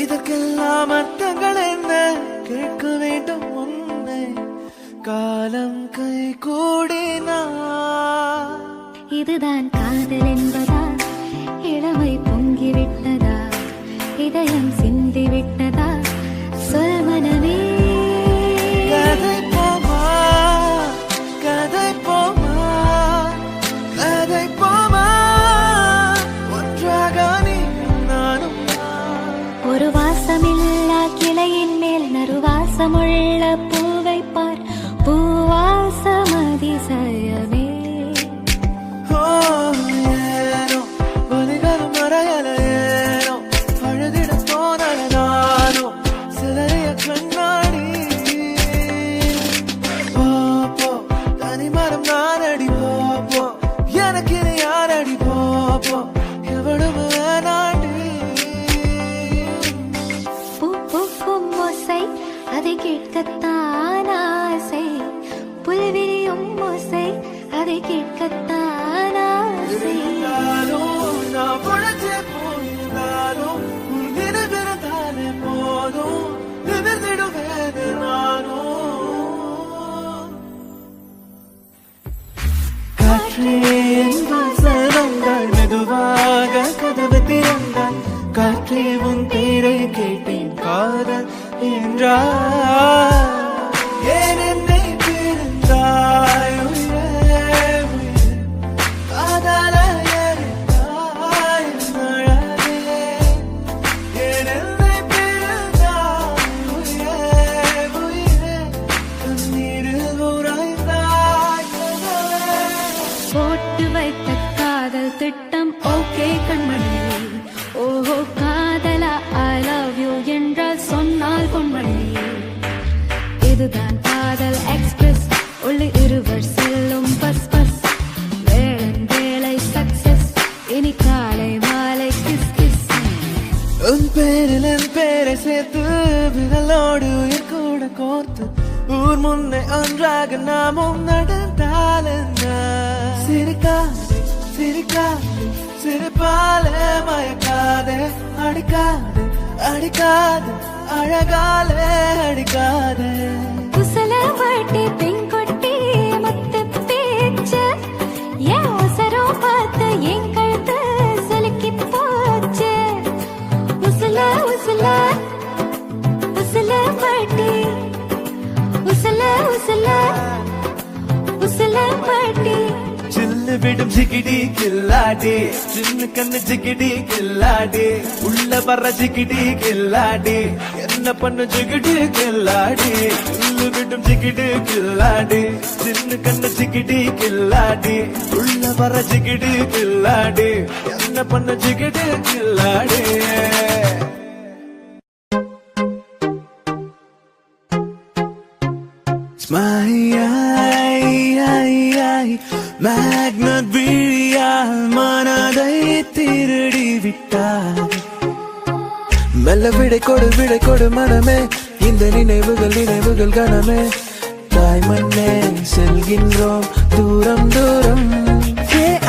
இதற்கெல்லாம் அர்த்தங்கள் என்ன கேட்க வேண்டும் உன்னை காலம் கை கூடினா இதுதான் காதல் என்பதா இளமை பொங்கிவிட்டதா இதயம் சிந்திவிட்டதா சொல் மனமே கதை போமா கதை போமா கதை போமா ஒன்றாக நீ நானும் ஒரு வாசமில்லா கிளையின் மேல் நறுவாசமுள்ள பூவை பார் பூவாசம் அதிசயமே ஏனோ வலிகளும் மறையல ஏனோ அழுதிட போனல நானோ சிலரைய கண்ணாடி போப்போ தனிமரம் நானடி போப்போ எனக்கு இது யாரடி போப்போ எவ்வளவு வேணாண்டி பூ பூக்கும் ஓசை அதை கேட்கத்தான் ஆசை புல்விரியும் ஓசை அதை கேட்கத்தான் ஆசை நான் உழைச்சே போயிருந்தாலும் உன் நினைவிருந்தாலே போதும் நிமிர்ந்திடுவேன் நானும் காற்றே என் வாசல் வந்தாள் மெதுவாக கதவு திறந்தாள் காற்றே உன் பேரை கேட்டேன் காதல் என்றார் ஏன் என்னை பிரிந்தாய் உயிரே உயிரே காதல எரித்தாய் அழகே ஏன் என்னை பிரிந்தாய் உயிரே உயிரே கண்ணீரில் உறைந்தாய் போட்டு வைத்த காதல் திட்டம் ஓகே கண்மணி ஓஹோ காதலா ஐ லவ் யூ என்றால் சொன்னால் பொன்மணி இதுதான் காதல் எக்ஸ்பிரஸ் உள்ளே இருவர் செல்லும் பஸ் பஸ் வேளன் வேலை சக்சஸ் இனி காலை மாலை கிஸ் கிஸ் உன் பேரில் என் பேரை சேர்த்து விரலோடு உயிர் கூட கோர்த்து ஊர் முன்னே ஒன்றாக நாமும் நடந்தால் என்ன சிரிக்காதே சிரிக்காதே சிரிப்பாலே மயக்காதே அடிக்காதே அடிக்காதே அழகாலே அடிக்காதே குசல வாட்டி பெண்கொட்டி மத்த பேச்சு ஏன் அவசரம் பார்த்து என் கழுத்து சலுக்கி போச்சு உசல உசல உசல வாட்டி உசல உசல உசல வாட்டி சில்லு விடும் ஜிகிடி கில்லாடி சின்ன கண்ணு ஜிகிடி கில்லாடி உள்ள வர்ற ஜிகிடி கில்லாடி என்ன பண்ணு ஜிகிடி கில்லாடி சில்லு விடும் ஜிகிடி கில்லாடி சின்ன கண்ணு ஜிகிடி கில்லாடி உள்ள வர்ற ஜிகிடி கில்லாடி என்ன பண்ணு ஜிகிடி கில்லாடி மேக்னட் விழியால் மனதை திருடி விட்டார் மெல்ல விடை கொடு மனமே இந்த நினைவுகள் கனமே தாய் மண்ணே செல்கின்றோம் தூரம் தூரம்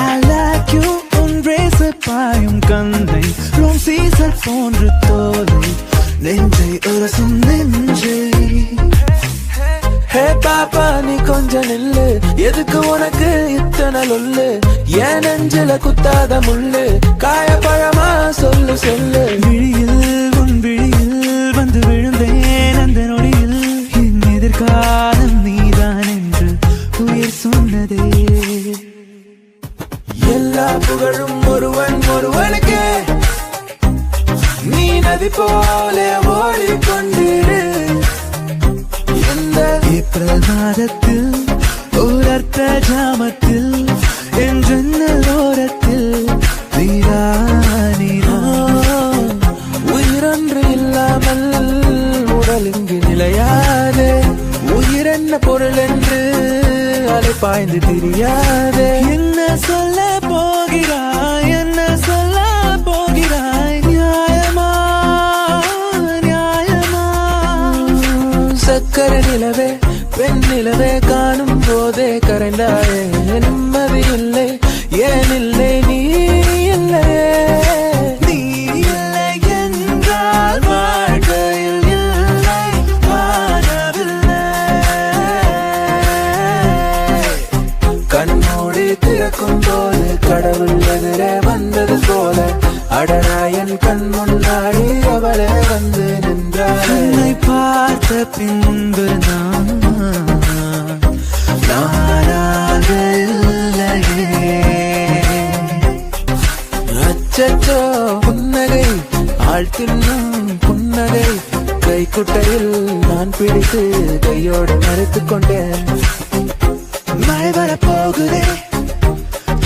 I like you உன் ரேசர் பாயும் கந்தை ரோம் சீசர் போன்று தோலை நெஞ்சை உரசும் நெஞ்சை ஹே பாப்பா நீ கொஞ்சம் நில்லு எதுக்கு உனக்கு இத்தனை லொல்லு ஏன் நெஞ்சில குத்தாத முள்ளு காயப்பழமா சொல்லு சொல்லு விழியில் உன் விழியில் வந்து விழுந்தேன் அந்த நொடியில் என் எதிர்காலம் நீதான் என்று உயிர் சொன்னதே எல்லா புகழும் ஒருவனுக்கு நீ நதி போல ஓடிக்கொண்டிரு ஏப்ரல் மாதத்தில் ஓரத்த ஜாமத்தில் என் ஜன்னல் ஓரத்தில் நீரா உயிரொன்று இல்லாமல் உடல் இங்கு நிலையாதே உயிரென்ன பொருள் என்று அலை பாய்ந்து தெரியாதே என்ன சொல்ல போகிறாய் என்ன சொல்ல போகிறாய் நியாயமா சக்கர நிலவே பெண் நிலவே காணும் போதே கரைந்தாயே நிம்மதி இல்லை ஏன் இல்லை நீ இல்லை என்றால் நாடி அவளே வந்து நின்றாள். என்னை பார்த்த பின்பு நானாக இல்லையே. அச்சச்சோ புன்னகை ஆழ்த்தின்னும் புன்னகை கைக்குட்டையில் நான் பிடித்து கையோடு மறைத்துக் கொண்டேன். மழை வரப்போகுதே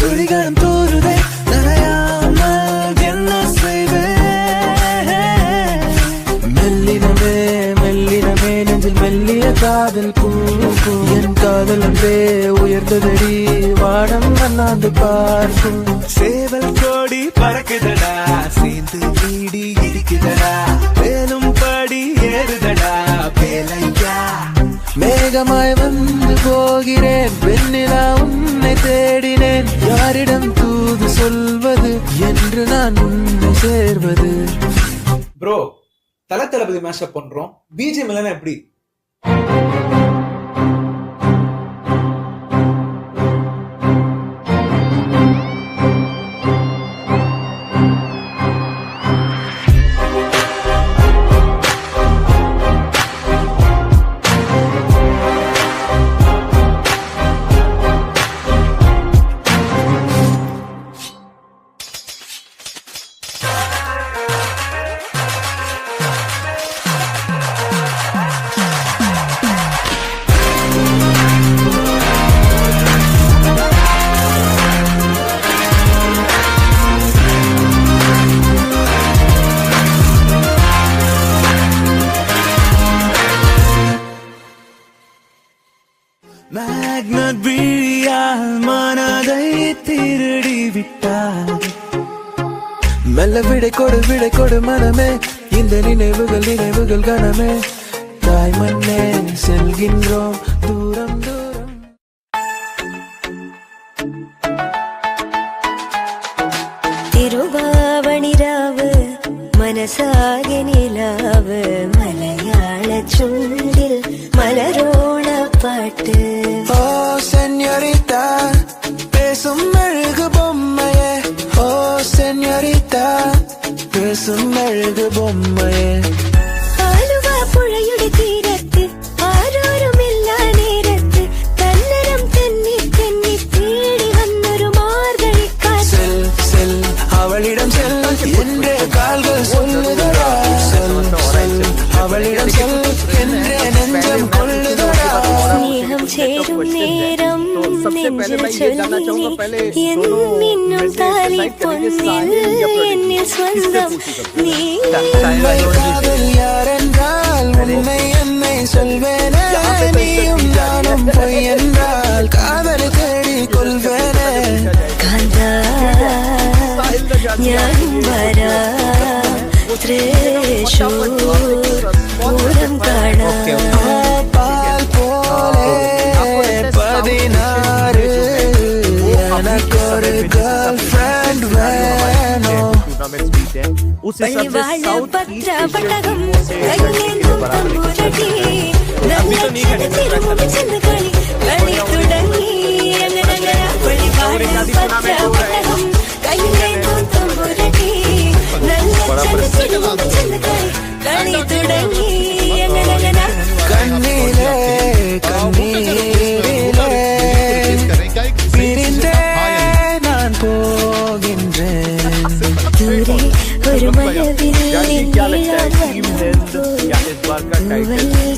துளிகளும் தூருதே நனையாமல் என்ன செய்வேன். மெல்லினமே மெல்லினமே நெஞ்சில் மெல்லிய காதல் பூ என் காதல் அன்பே உயர்ந்ததடி வானம் அண்ணாந்து பார்க்கும். சேவல் கோடி பறக்குதடா சேர்ந்து வீடி இடிக்குதடா மேலும் படி ஏறுதடா வேலையா. மேகமாய் வந்து போகிறேன் வெண்ணிலா உன்னை தேடினேன் யாரிடம் தூது சொல்வது என்று நான் உன்னை சேர்வது. ப்ரோ தல தளபதி மேஷப் பண்றோம் பிஜிஎம் இல்லைன்னா எப்படி? மேக்னட் விழியால் மனதை திருடி விட்டார். மெல்ல விடை கொடு மனமே இந்த நினைவுகள் நினைவுகள் கனமே. தாய் மண்ணே செல்கின்றோம் தூரம் தூரம். തിരുവാവണിരാവ് മനസാകെ നിലാവ് മലയാള ചുണ്ടിൽ മലരോണ പാട്ട്. ഓ സെഞ്ഞോരിത്ത പേസും മെഴുകു ബൊമ്മയെ. ഓ സെഞ്ഞോരിത്ത പേസും മെഴുകു ബൊമ്മയെ. ആലുവ പുഴയുടെ തീരത്ത് ആരോരുമില്ല നേരത്ത് തന്നരം തെന്നി തെന്നി തേടി വന്നൊരു മാർഗഴിക്കാറ്റ്. அவளிடம் செல் என்றே கால்கள் சொல்லுதடா. அவளிடம் செல் என்றே நெஞ்சம் கொள்ளுதடா. സ്നേഹം ചേരും നേരം നെഞ്ചിൽ ചൊല്ലി എന്നിന്നും താലി പൊന്നിൽ എന്നിൽ സ്വന്തം നീ. காதல் யாரென்றால் உன்னை என்னை சொல்வேனே. நீயும் நானும் பொய் என்றால் காதலை தேடி கொள்வேனே. കാന്താ ഞാൻ വരാം തൃശൂർ പൂരം കാണാം. பால் போலே 16 எனக்கொரு கேர்ள் ஃப்ரெண்ட் வேணும். പള്ളിവാഴ പത്രപട്ടകം കയ്യിലേന്തും തമ്പുരട്ടി നല്ല തിരുമുമ്പ് ചെന്ന് കളി തുടങ്ങി. അങ്ങനെ പള്ളിവാഴ പത്രപട്ടകം കയ്യിലേന്തും തമ്പുരട്ടി നല്ല തിരുമുമ്പ് ചെന്ന് കളി തുടങ്ങി. അങ്ങനെ கண்ணிலே கண்ணீரிலே பிரிந்தே நான் போகின்றேன். ദൂരെ ഒരു മഴവില്ലിൻ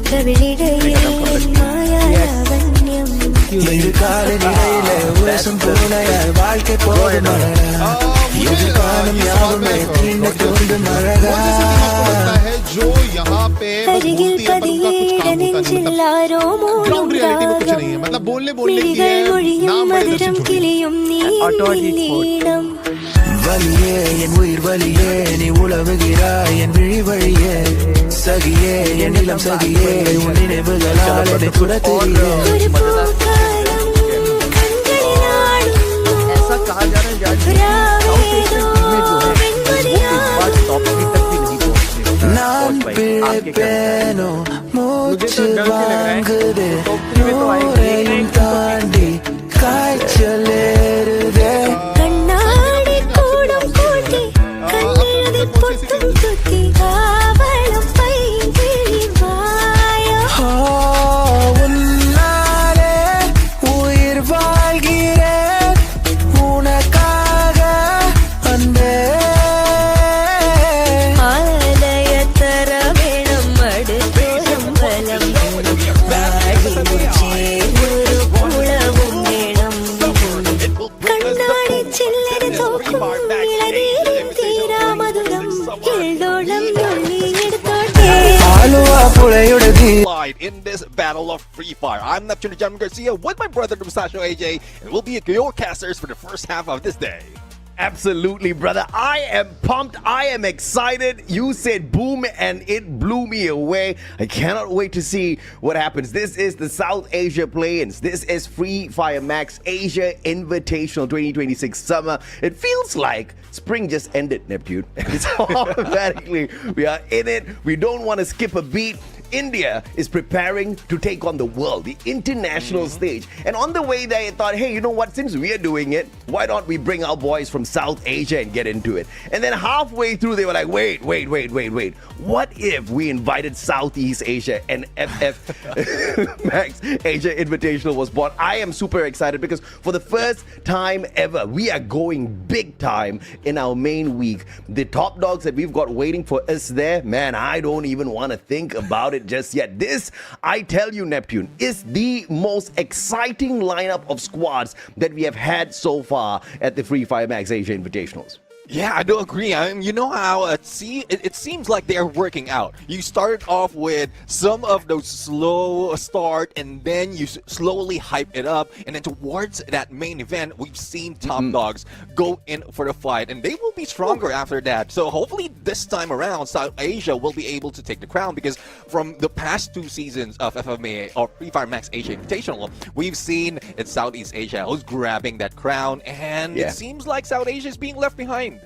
കവിളിടയിൽ മായാലാവണ്യം. எதிர்கால நிலையில உலசம் போலையால் வாழ்க்கை போகும் அழகா. எதிர்காலம் யாவுமே தீண்ட தோன்றும் அழகா. അരികിൽ പതിയേട നെഞ്ചിൽ ആരോ മൂളും രാഗം. മിഴികൾ മൊഴിയും മധുരം കിളിയും നീളം. வலியே என் உயிர் வலியே நீ உழவுகிறாய் என் விழி வழியே. சகியே என் இளம் சகியே உன் நினைவுகளால் என்னை துரத்துகியே. ഒരു പൂക്കാലം കൺകളിലാടുന്നു. രാവേതോ വെൺമതിയാകുന്നു. நான் பிழைப்பேனோ மூச்சு வாங்குதே. நூறையும் தாண்டி காய்ச்சல் ஏறுதே. കണ്ണാടി കൂടം കൂട്ടി കണ്ണെഴുതി പൊട്ടും മൂളയുടെ നീ In this battle of Free Fire. I'm Neptune John Garcia with my brother Musashi AJ, and we'll be your casters for the first half of this day. Absolutely, brother. I am pumped. I am excited. You said boom and it blew me away. I cannot wait to see what happens. This is the South Asia Play-ins. This is Free Fire Max Asia Invitational 2026 Summer. It feels like spring just ended, Neptune. It's automatically, we are in it. We don't want to skip a beat. India is preparing to take on the world, the international stage. And on the way there, I thought, hey, you know what? Since we are doing it, why don't we bring our boys from South Asia and get into it? And then halfway through, they were like, wait. What if we invited Southeast Asia and Max Asia Invitational was born? I am super excited because for the first time ever, we are going big time in our main week. The top dogs that we've got waiting for us there, man, I don't even want to think about it just yet. This, I tell you, Neptune, is the most exciting lineup of squads that we have had so far at the Free Fire Max Asia Invitationals. Yeah, I do agree. I mean, you know how it seems like they're working out. You started off with some of those slow start, and then you slowly hype it up, and then towards that main event, we've seen top dogs go in for the fight, and they will be stronger after that. So hopefully this time around, South Asia will be able to take the crown, because from the past 2 seasons of FFAI or Free Fire Max Asia Invitational, we've seen it's Southeast Asia who's grabbing that crown, and it seems like South Asia is being left behind.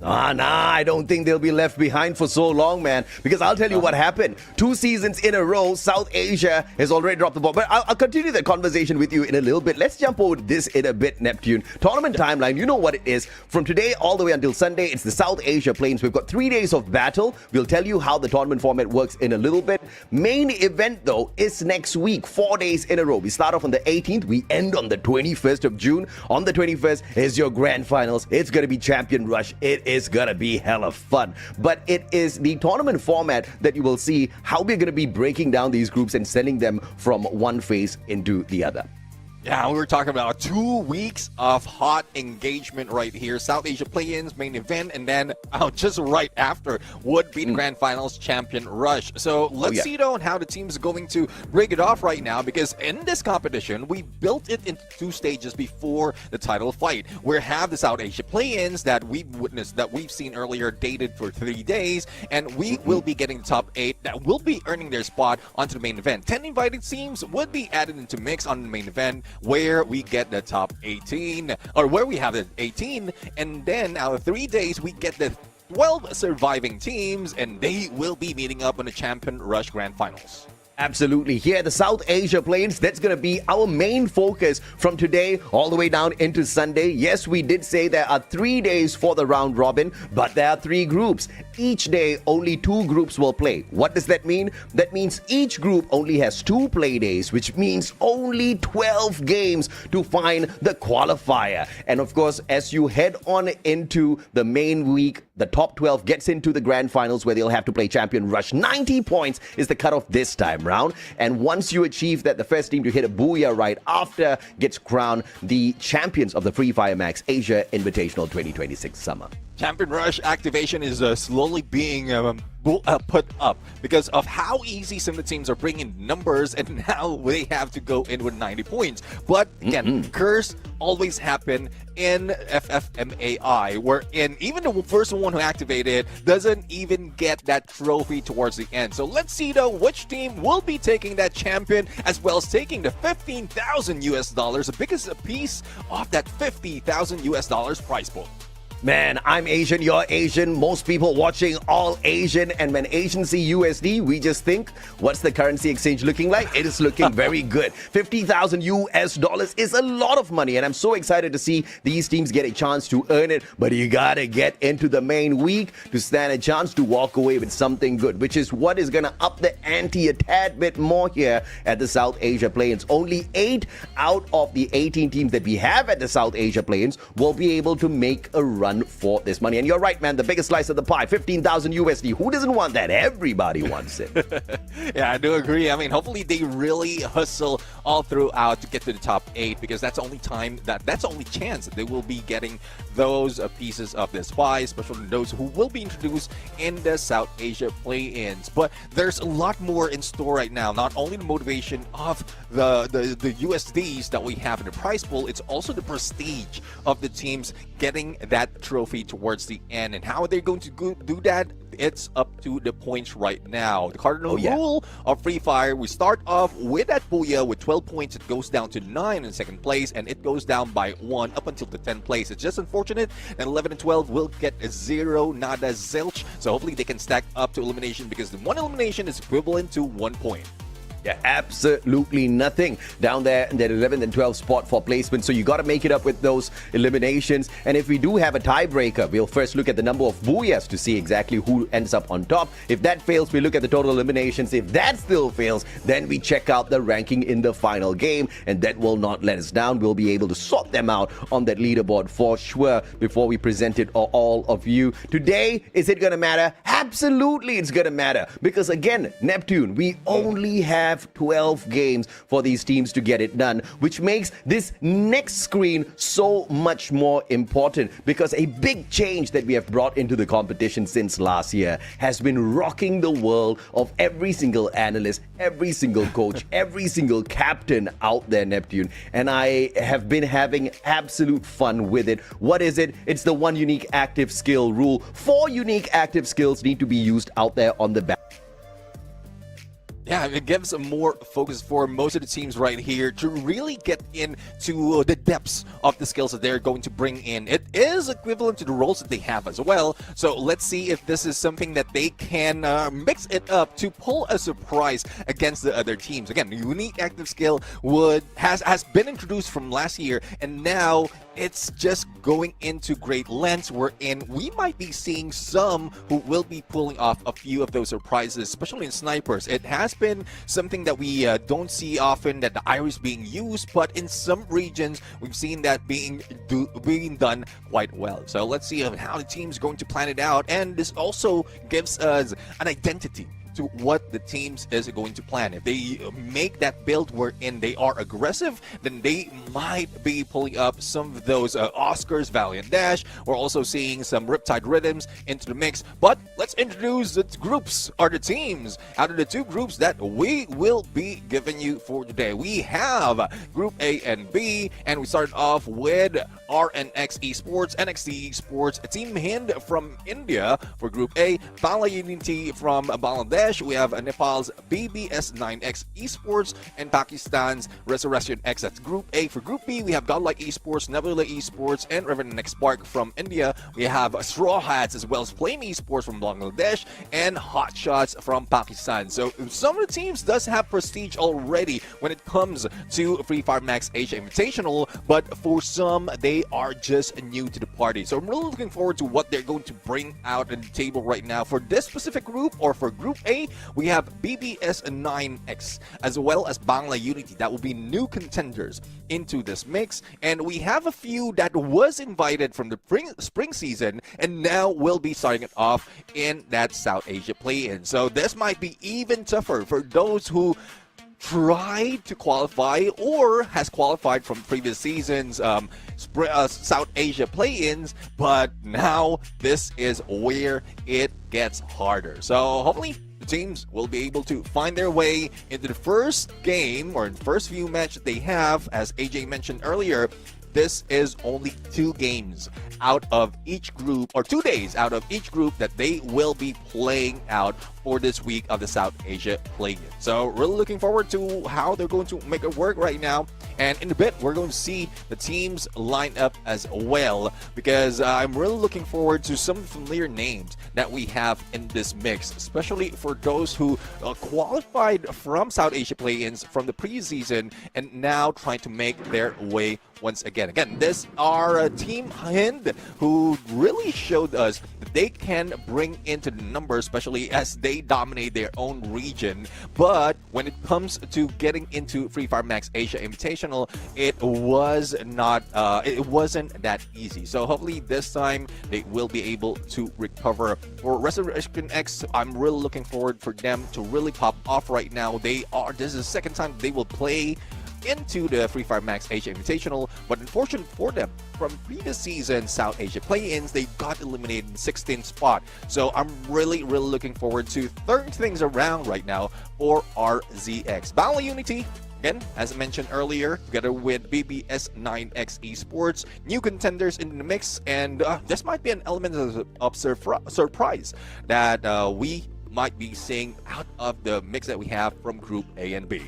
I don't think they'll be left behind for so long, man. Because I'll tell you what happened. 2 seasons in a row, South Asia has already dropped the ball. But I'll continue the conversation with you in a little bit. Let's jump over this in a bit, Neptune. Tournament timeline, you know what it is. From today all the way until Sunday, it's the South Asia Plains. We've got 3 days of battle. We'll tell you how the tournament format works in a little bit. Main event, though, is next week. 4 days in a row. We start off on the 18th. We end on the 21st of June. On the 21st is your grand finals. It's going to be Champion Rush. It is going to be hella fun. But it is the tournament format that you will see how we're going to be breaking down these groups and sending them from one phase into the other. Yeah, we were talking about 2 weeks of hot engagement right here. South Asia Play-ins, main event, and then just right after would be the Grand Finals Champion Rush. So let's see though how the team's going to break it off right now, because in this competition, we built it into 2 stages before the title fight. We have the South Asia Play-ins that we've witnessed, that we've seen earlier, dated for 3 days, and we will be getting the top 8 that will be earning their spot onto the main event. 10 invited teams would be added into mix on the main event, where we get the top 18, or where we have the 18, and then out of 3 days we get the 12 surviving teams, and they will be meeting up on the Champion Rush Grand Finals. Absolutely. Here, the South Asia Plains, that's going to be our main focus from today all the way down into Sunday. Yes, we did say there are 3 days for the round robin, but there are 3 groups. Each day, only 2 groups will play. What does that mean? That means each group only has 2 play days, which means only 12 games to find the qualifier. And of course, as you head on into the main week, the top 12 gets into the grand finals where they'll have to play Champion Rush. 90 points is the cutoff this time round. And once you achieve that, the first team to hit a booyah right after gets crowned the champions of the Free Fire Max Asia Invitational 2026 Summer. Champion Rush activation is slowly being put up because of how easy some of the teams are bringing numbers, and now they have to go in with 90 points. But again, curse always happen in FFMAI, wherein even the first one who activated doesn't even get that trophy towards the end. So let's see though which team will be taking that champion, as well as taking the $15,000, the biggest piece of that $50,000 prize pool. Man, I'm Asian, you're Asian, most people watching all Asian, and when Asians see USD, we just think, what's the currency exchange looking like? It is looking very good. $50,000 is a lot of money, and I'm so excited to see these teams get a chance to earn it, but you gotta get into the main week to stand a chance to walk away with something good, which is what is gonna up the ante a tad bit more here at the South Asia Plains. Only 8 out of the 18 teams that we have at the South Asia Plains will be able to make a run run for this money. And you're right, man, the biggest slice of the pie, 15,000 USD. Who doesn't want that? Everybody wants it. Yeah, I do agree. I mean, hopefully they really hustle all throughout to get to the top 8, because that's the only time that's the only chance that they will be getting those pieces of this pie, especially those who will be introduced in the South Asia play-ins. But there's a lot more in store right now. Not only the motivation of the USDs that we have in the prize pool, it's also the prestige of the teams getting that trophy towards the end. And how are they going to do that? It's up to the points right now. The cardinal rule of Free Fire, we start off with that Booyah with 12 points. It goes down to 9 in second place, and it goes down by 1 up until the 10th place. It's just unfortunate, and 11 and 12 will get a 0, nada, zilch. So hopefully they can stack up to elimination, because the 1 elimination is equivalent to 1 point. Yeah, absolutely nothing down there in that 11th and 12th spot for placement. So you got to make it up with those eliminations. And if we do have a tiebreaker, we'll first look at the number of booyahs to see exactly who ends up on top. If that fails, we look at the total eliminations. If that still fails, then we check out the ranking in the final game. And that will not let us down. We'll be able to sort them out on that leaderboard for sure before we present it to all of you. Today, is it going to matter? Absolutely, it's going to matter. Because again, Neptune, we only have 12 games for these teams to get it done, which makes this next screen so much more important, because a big change that we have brought into the competition since last year has been rocking the world of every single analyst, every single coach, every single captain out there, Neptune. And I have been having absolute fun with it. What is it? It's the 1 unique active skill rule. 4 unique active skills need to be used out there on the back. Yeah, it gives more focus for most of the teams right here to really get into the depths of the skills that they're going to bring in. It is equivalent to the roles that they have as well. So let's see if this is something that they can mix it up to pull a surprise against the other teams. Again, the unique active skill has been introduced from last year, and now it's just going into great lengths, wherein we might be seeing some who will be pulling off a few of those surprises, especially in snipers. It has been something that we don't see often, that the iris being used, but in some regions we've seen that being done quite well. So let's see how the team's going to plan it out, and this also gives us an identity to what the teams is going to plan. If they make that build wherein they are aggressive, then they might be pulling up some of those Oscars, Valiant Dash. We're also seeing some Riptide Rhythms into the mix. But let's introduce the groups, or the teams, out of the 2 groups that we will be giving you for today. We have Group A and B, and we started off with RNX Esports, NXT Esports, Team Hind from India for Group A, Bala Unity from Bangladesh. We have Nepal's BBS9X Esports and Pakistan's Resurrection X. That's Group A. For Group B, we have Godlike Esports, Nebula Esports, and Revenant X Spark from India. We have Straw Hats as well as Flame Esports from Bangladesh and Hot Shots from Pakistan. So some of the teams does have prestige already when it comes to Free Fire Max Asia Invitational, but for some, they are just new to the party. So I'm really looking forward to what they're going to bring out on the table right now. For this specific group, or for Group A, we have BBS9X as well as Bangla Unity. That will be new contenders into this mix, and we have a few that was invited from the spring season and now will be starting it off in that South Asia play-in. So this might be even tougher for those who tried to qualify or has qualified from previous seasons South Asia play-ins, but now this is where it gets harder. So hopefully the teams will be able to find their way into the first game, or in the first few matches they have. As AJ mentioned earlier, this is only 2 games out of each group, or 2 days out of each group that they will be playing out for this week of the South Asia play-in. So really looking forward to how they're going to make it work right now. And in a bit, we're going to see the teams line up as well, because I'm really looking forward to some familiar names that we have in this mix, especially for those who qualified from South Asia play-ins from the previous season and now trying to make their way once again. Again, this are Team Hind, who really showed us that they can bring into the numbers, especially as they dominate their own region. But when it comes to getting into Free Fire Max Asia Invitational, it wasn't that easy. So hopefully this time they will be able to recover. For Resurrection X, I'm really looking forward for them to really pop off right now. This is the second time they will play into the Free Fire Max Asia Invitational, but unfortunately for them, from previous season South Asia play-ins, they got eliminated in 16th spot. So I'm really looking forward to turn things around right now for RZX. Battle of Unity, again, as I mentioned earlier, together with BBS9X Esports, new contenders in the mix, and this might be an element of surprise that we might be seeing out of the mix that we have from Group A and B.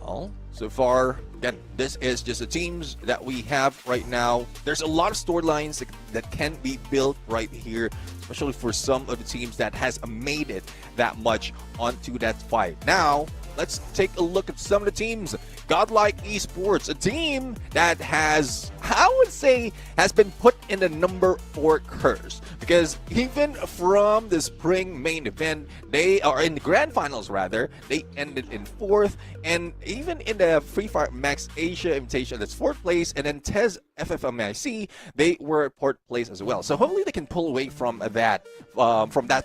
Well, so far, again, this is just the teams that we have right now. There's a lot of storylines that can be built right here, especially for some of the teams that has made it that much onto that fight. Now, let's take a look at some of the teams. Godlike Esports, a team that has, I would say, has been put in the number 4 curse. Because even from the spring main event, they are in the grand finals rather, they ended in 4th. And even in the Free Fire Max Asia Invitational, that's 4th place. And then TES FFAI, they were 4th place as well. So hopefully they can pull away from that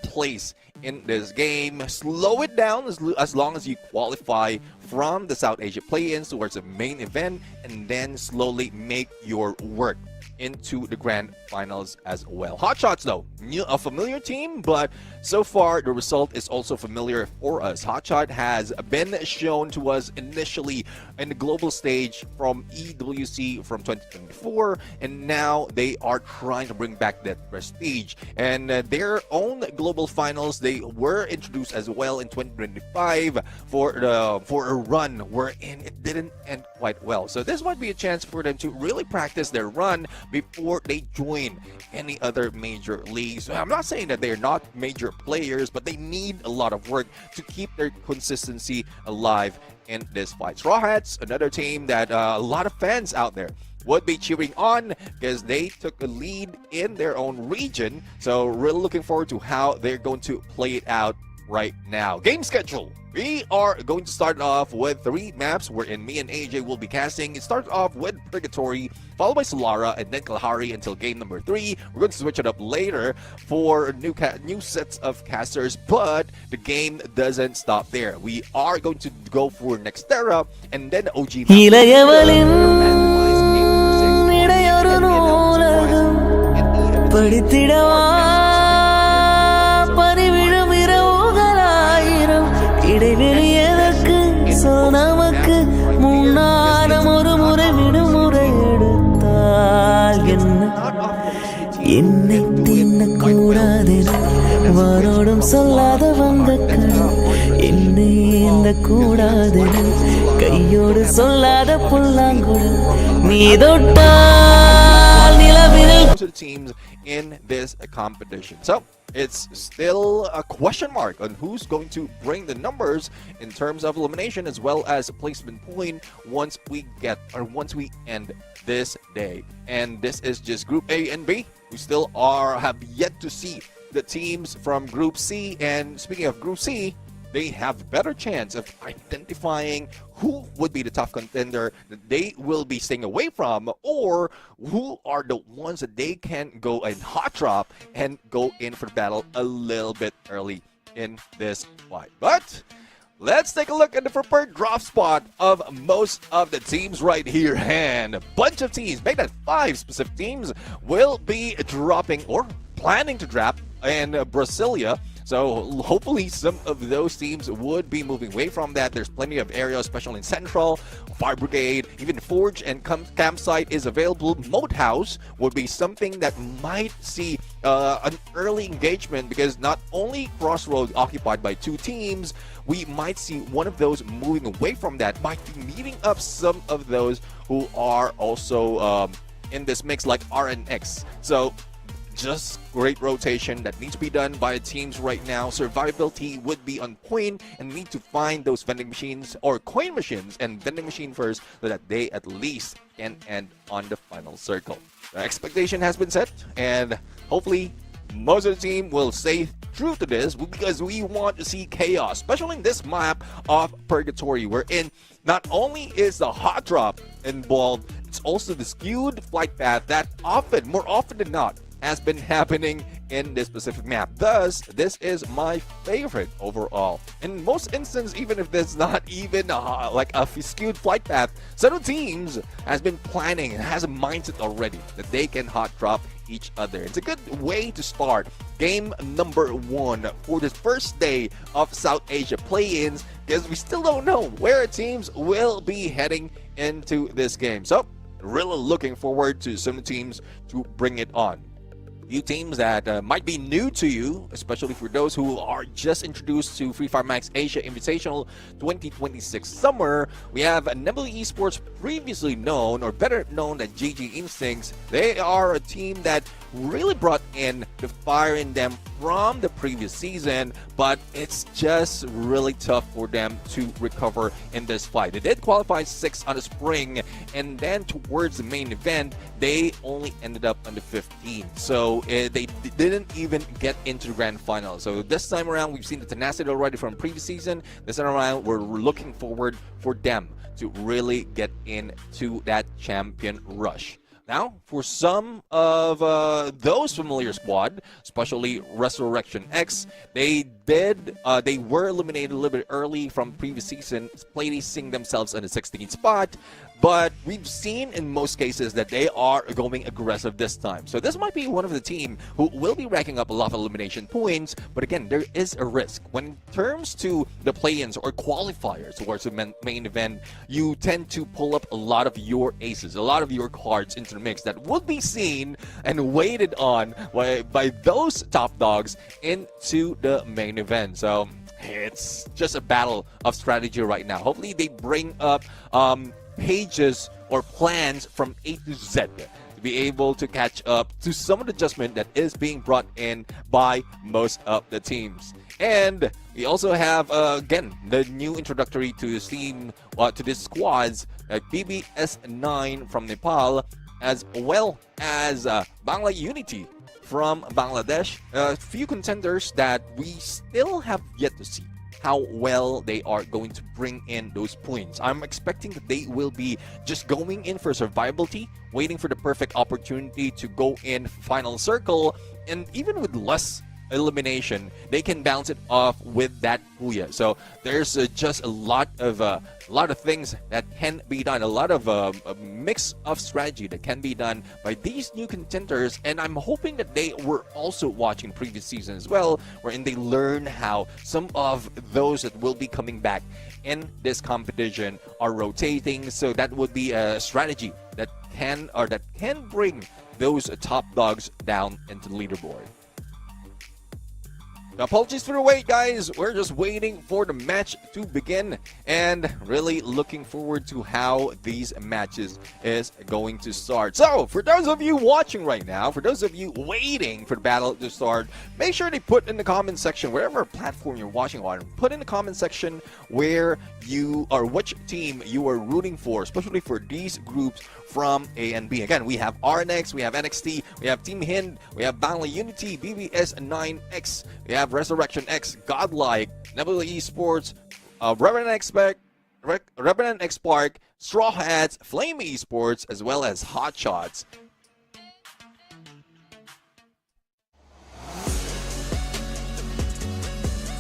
place in this game. Slow it down as long as you qualify from the South Asia play-ins towards the main event, and then slowly make your work into the grand finals as well. Hotshots, though, a familiar team, but so far the result is also familiar for us. Hotshot has been shown to us initially in the global stage from EWC from 2024, and now they are trying to bring back that prestige. And their own global finals, they were introduced as well in 2025 for a run wherein it didn't end quite well. So this might be a chance for them to really practice their run before they join any other major leagues. I'm not saying that they're not major players, but they need a lot of work to keep their consistency alive in this fight. Raw Hats, another team that a lot of fans out there would be cheering on because they took a lead in their own region. So really looking forward to how they're going to play it out right now. Game schedule. We are going to start off with 3 maps wherein me and AJ will be casting. It starts off with Purgatory, followed by Solara, and then Kalahari until game number 3. We're going to switch it up later for new sets of casters, but the game doesn't stop there. We are going to go for Nextera, and then OG இடைவெளி எதற்கு சொல் நமக்கு முன்னாலும் ஒரு முறை விடுமுறை எடுத்தால் என்னை தின்னக்கூடாதென வாரோடும் சொல்லாத வந்த கண் என்னை எந்த கூடாதென கையோடு சொல்லாத புல்லாங்குழல் நீ தொட்டால் நிலவினில் to the teams in this competition. So it's still a question mark on who's going to bring the numbers in terms of elimination as well as a placement point once we end this day. And this is just Group A and B. We still have yet to see the teams from Group C. And speaking of Group C, they have a better chance of identifying who would be the tough contender that they will be staying away from, or who are the ones that they can go and hot drop and go in for the battle a little bit early in this fight. But let's take a look at the prepared drop spot of most of the teams right here. And a bunch of teams, make that 5 specific teams, will be dropping or planning to drop in Brasilia. So hopefully some of those teams would be moving away from that. There's plenty of areas, especially in Central, Fire Brigade, even Forge and Campsite is available. Moat House would be something that might see an early engagement, because not only Crossroads occupied by 2 teams, we might see one of those moving away from that, might be meeting up some of those who are also in this mix like RNX. So just great rotation that needs to be done by the teams right now. Survivability would be on point and need to find those vending machines or coin machines and vending machine first so that they at least can end on the final circle. The expectation has been set, and hopefully most of the team will stay true to this because we want to see chaos, especially in this map of Purgatory, wherein not only is the hot drop involved, it's also the skewed flight path that more often than not, has been happening in this specific map. Thus, this is my favorite overall. In most instances, even if there's not even like a skewed flight path, some of the teams has been planning and has a mindset already that they can hot drop each other. It's a good way to start game number 1 for this first day of South Asia play-ins, because we still don't know where teams will be heading into this game. So, really looking forward to some of the teams to bring it on. Few teams that might be new to you, especially for those who are just introduced to Free Fire Max Asia Invitational 2026 summer. We have Nebula Esports, previously known or better known as GG Instincts. They are a team that really brought in the fire in them from the previous season, but it's just really tough for them to recover in this fight. They did qualify 6th on the spring, and then towards the main event, they only ended up on the 15th. So they didn't even get into the grand final. So this time around, we've seen the tenacity already from previous season. This time around, we're looking forward for them to really get into that champion rush. Now, for some of those familiar squad, especially Resurrection X, they were eliminated a little bit early from previous season, placing themselves on the 16th spot. But we've seen in most cases that they are going aggressive this time. So this might be one of the team who will be racking up a lot of elimination points. But again, there is a risk. When it comes to the play-ins or qualifiers towards the main event, you tend to pull up a lot of your aces, a lot of your cards into the mix that would be seen and waited on by those top dogs into the main event. So it's just a battle of strategy right now. Hopefully they bring up pages or plans from A to Z to be able to catch up to some of the adjustment that is being brought in by most of the teams. And we also have again the new introductory to this team, to this squads, BBS9 from Nepal, as well as Bangla Unity from Bangladesh. A few contenders that we still have yet to see how well they are going to bring in those points. I'm expecting that they will be just going in for survivability, waiting for the perfect opportunity to go in final circle, and even with less elimination, they can bounce it off with that booyah. So there's just a lot of things that can be done, a lot of a mix of strategy that can be done by these new contenders. And I'm hoping that they were also watching previous season as well, wherein they learn how some of those that will be coming back in this competition are rotating. So that would be a strategy that can bring those top dogs down into the leaderboard. Apologies for the wait, guys. We're just waiting for the match to begin and really looking forward to how these matches is going to start. So, for those of you watching right now, for those of you waiting for the battle to start, make sure they put in the comment section, wherever platform you're watching on, put in the comment section where you or which team you are rooting for, especially for these groups from A and B. Again, we have RNX, we have NXT, we have Team Hind, we have Bangla Unity, BBS9X, we have Resurrection X, Godlike, Nebula Esports, Revenant X Spark, Straw Hats, Flame Esports, as well as Hot Shots.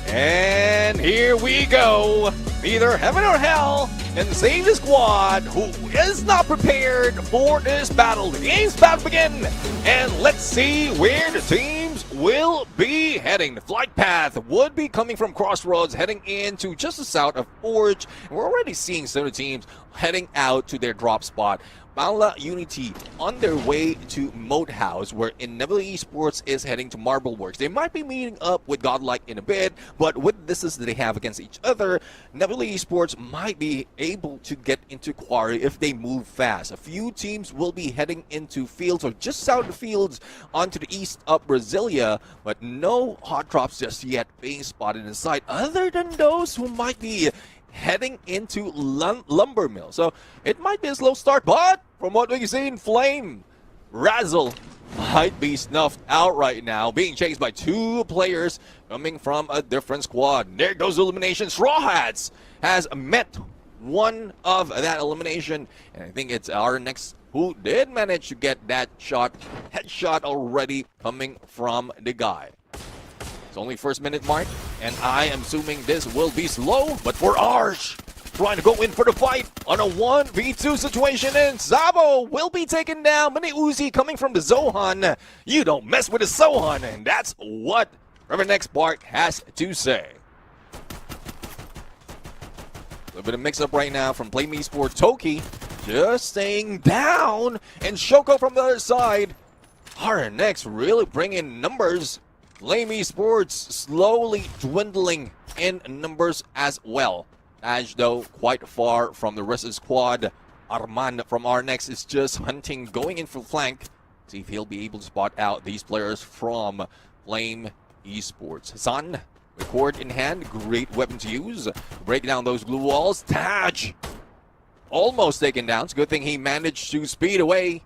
And here we go. Either heaven or hell, and save the squad who is not prepared for this battle. The game's about to begin, and let's see where the teams will be heading. The flight path would be coming from Crossroads, heading into just the south of Forge. And we're already seeing some of the teams heading out to their drop spot. Bala Unity on their way to Moat House, where Nebula Esports is heading to Marble Works. They might be meeting up with Godlike in a bit, but with the distance that they have against each other, Nebula Esports might be able to get into Quarry if they move fast. A few teams will be heading into fields or just south of the fields onto the east of Brasilia, but no hot drops just yet being spotted in sight, other than those who might be heading into Lumber Mill. So it might be a slow start, but from what we've seen, Flame Razzle might be snuffed out right now, being chased by two players coming from a different squad. There goes elimination. Straw Hats has met one of that elimination, and I think it's our next who did manage to get that shot, headshot already coming from the guy. It's only first minute mark, and I am assuming this will be slow, but for Arsh, trying to go in for the fight on a 1v2 situation, and Zabo will be taken down. Mini Uzi coming from the Zohan. You don't mess with the Zohan, and that's what Reverend Park has to say. A little bit of mix-up right now from Flame Esports. Toki just staying down, and Shoko from the other side. RNX really bringing numbers. Flame Esports slowly dwindling in numbers as well. Aj, though, quite far from the rest of the squad. Armand from RNX is just hunting, going in for flank. See if he'll be able to spot out these players from Flame Esports. San, with cord in hand, great weapon to use. Break down those glue walls. Taj, almost taken down. It's a good thing he managed to speed away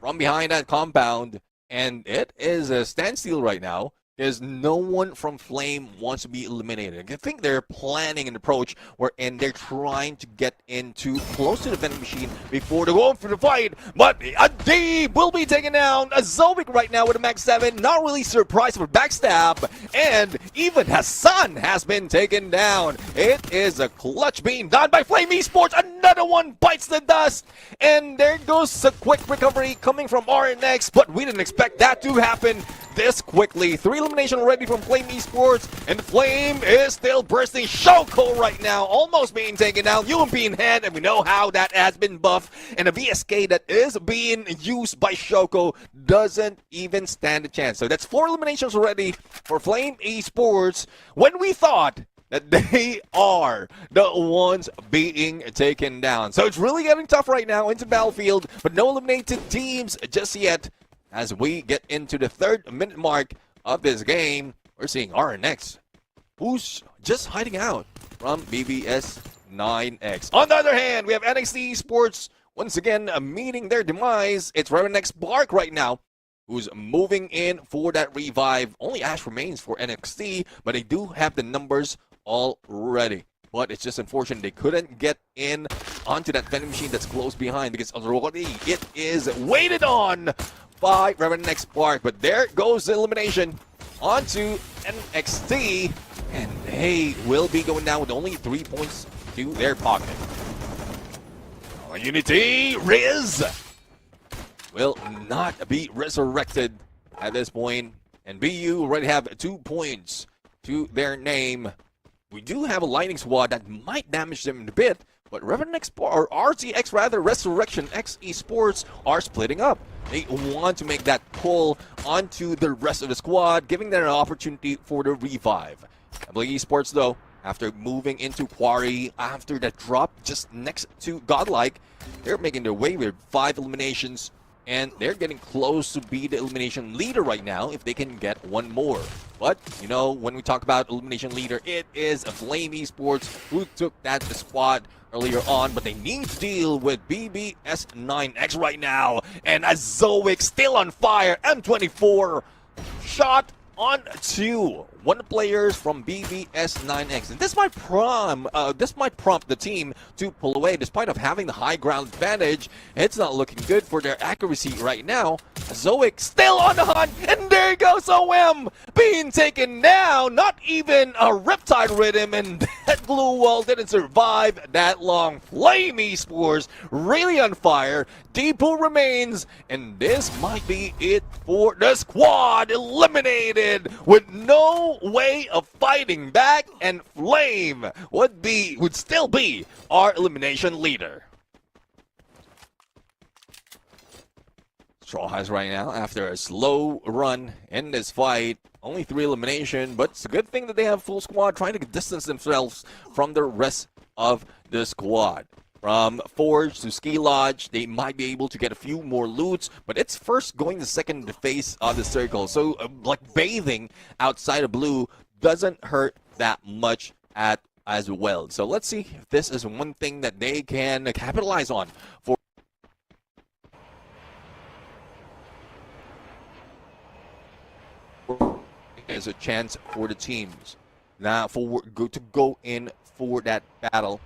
from behind that compound. And it is a standstill right now, because no one from Flame wants to be eliminated. I think they're planning an approach wherein they're trying to get into close to the vending machine before they go for the fight. But Adib will be taken down. Azovic right now with a max 7. Not really surprised for backstab. And even Hassan has been taken down. It is a clutch being done by Flame Esports. Another one bites the dust. And there goes a quick recovery coming from RNX. But we didn't expect that to happen this quickly. 3 elimination already from Flame Esports, and Flame is still bursting. Shoko right now almost being taken down. UMP in hand, and we know how that has been buffed. And a VSK that is being used by Shoko doesn't even stand a chance. So that's 4 eliminations already for Flame Esports, when we thought that they are the ones being taken down. So it's really getting tough right now into the battlefield, but no eliminated teams just yet. As we get into the 3rd minute mark of this game, we're seeing RNX, who's just hiding out from BBS 9X. On the other hand, we have NXT Esports once again meeting their demise. It's Reverend Bark right now, who's moving in for that revive. Only Ash remains for NXT, but they do have the numbers already. But it's just unfortunate they couldn't get in onto that vending machine that's close behind, because already it is waited on by Reverend Park. But there goes the elimination onto NXT, and they will be going down with only 3 points to their pocket. Unity Riz will not be resurrected at this point, and BU already have 2 points to their name. We do have a Lightning Squad that might damage them a bit, but Reverend or RTX rather, Resurrection X Esports are splitting up. They want to make that pull onto the rest of the squad, giving them an opportunity for the revive. Nebula Esports, though, after moving into Quarry, after that drop just next to Godlike, they're making their way with 5 eliminations, and they're getting close to be the elimination leader right now if they can get one more. But, you know, when we talk about elimination leader, it is a Flame Esports who took that spot earlier on, but they need to deal with BBS 9X right now. And Azoic still on fire. M24 shot on 2. One players from BBS 9X, and this might prompt the team to pull away. Despite of having the high ground advantage, it's not looking good for their accuracy right now. Zoic still on the hunt, and there goes OM being taken down. Not even a Riptide rhythm, and that glue wall didn't survive that long. Flame Esports really on fire. Deepu remains, and this might be it for the squad. Eliminated with no way of fighting back, and Flame would still be our elimination leader. Straw has right now after a slow run in this fight. Only 3 elimination, but it's a good thing that they have full squad trying to distance themselves from the rest of the squad. From Forge to Ski Lodge, they might be able to get a few more loots, but it's first going the second phase of the circle. So, like bathing outside of blue doesn't hurt that much as well. So let's see if this is one thing that they can capitalize on for. There's a chance for the teams now to go in for that battle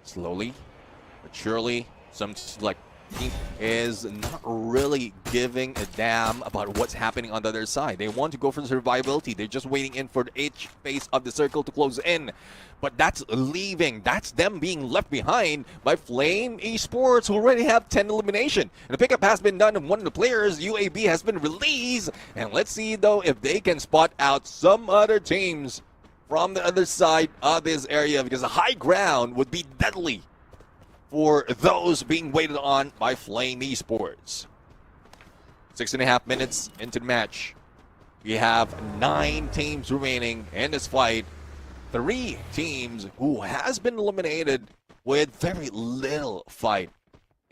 slowly but surely. Some like team is not really giving a damn about what's happening on the other side. They want to go for survivability. They're just waiting in for each phase of the circle to close in. But that's them being left behind by Flame Esports, who already have 10 elimination. And the pickup has been done of one of the players. UAB has been released. And let's see, though, if they can spot out some other teams from the other side of this area, because the high ground would be deadly for those being waited on by Flame Esports. 6.5 minutes into the match. We have 9 teams remaining in this fight. 3 teams who has been eliminated with very little fight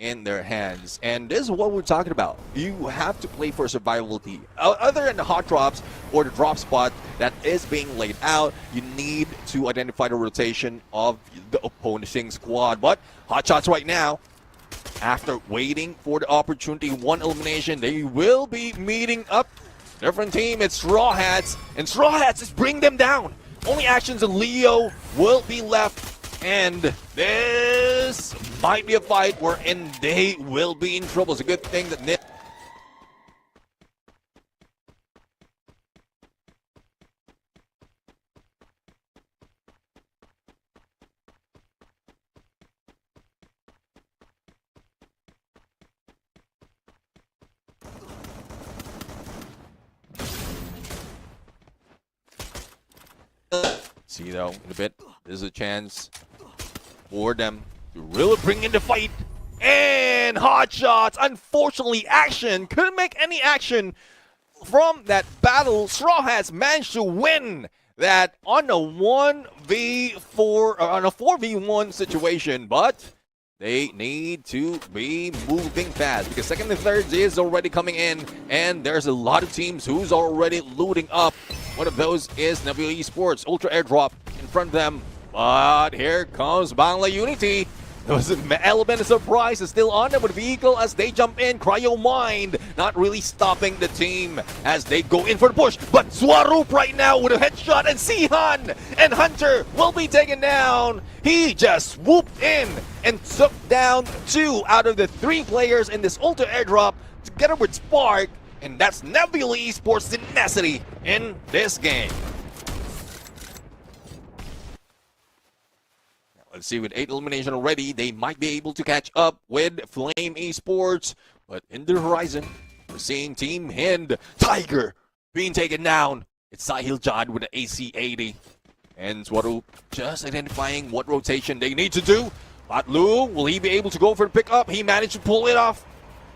in their hands. And this is what we're talking about. You have to play for survivability. Other than the hot drops or the drop spot that is being laid out, you need to identify the rotation of the opposing squad. But Hot Shots right now, after waiting for the opportunity, 1 elimination, they will be meeting up. Different team, it's Straw Hats, and Straw Hats just bring them down. Only Actions and Leo will be left, and this might be a fight wherein they will be in trouble. It's a good thing that Nick. See, though, in a bit, there's a chance for them to really bring in the fight. And Hot Shots, unfortunately, Action couldn't make any action from that battle. Straw has managed to win that on a 1v4, on a 4v1 situation, but they need to be moving fast because second and third is already coming in, and there's a lot of teams who's already looting up. One of those is Nebula Esports. Ultra Airdrop in front of them. But here comes Bangla Unity. There was an element of surprise is still on them with vehicle as they jump in. Cryo Mind not really stopping the team as they go in for the push. But Swaroop right now with a headshot, and Sihan and Hunter will be taken down. He just swooped in and took down 2 out of the 3 players in this Ultra Airdrop together with Spark. And that's Nebula Esports' tenacity in this game. Let's see, with 8 elimination already, they might be able to catch up with Flame Esports. But in the horizon, we're seeing Team Hind, Tiger, being taken down. It's Sahil Jad with the AC-80. And Swaroop just identifying what rotation they need to do. Patlu, will he be able to go for the pickup? He managed to pull it off.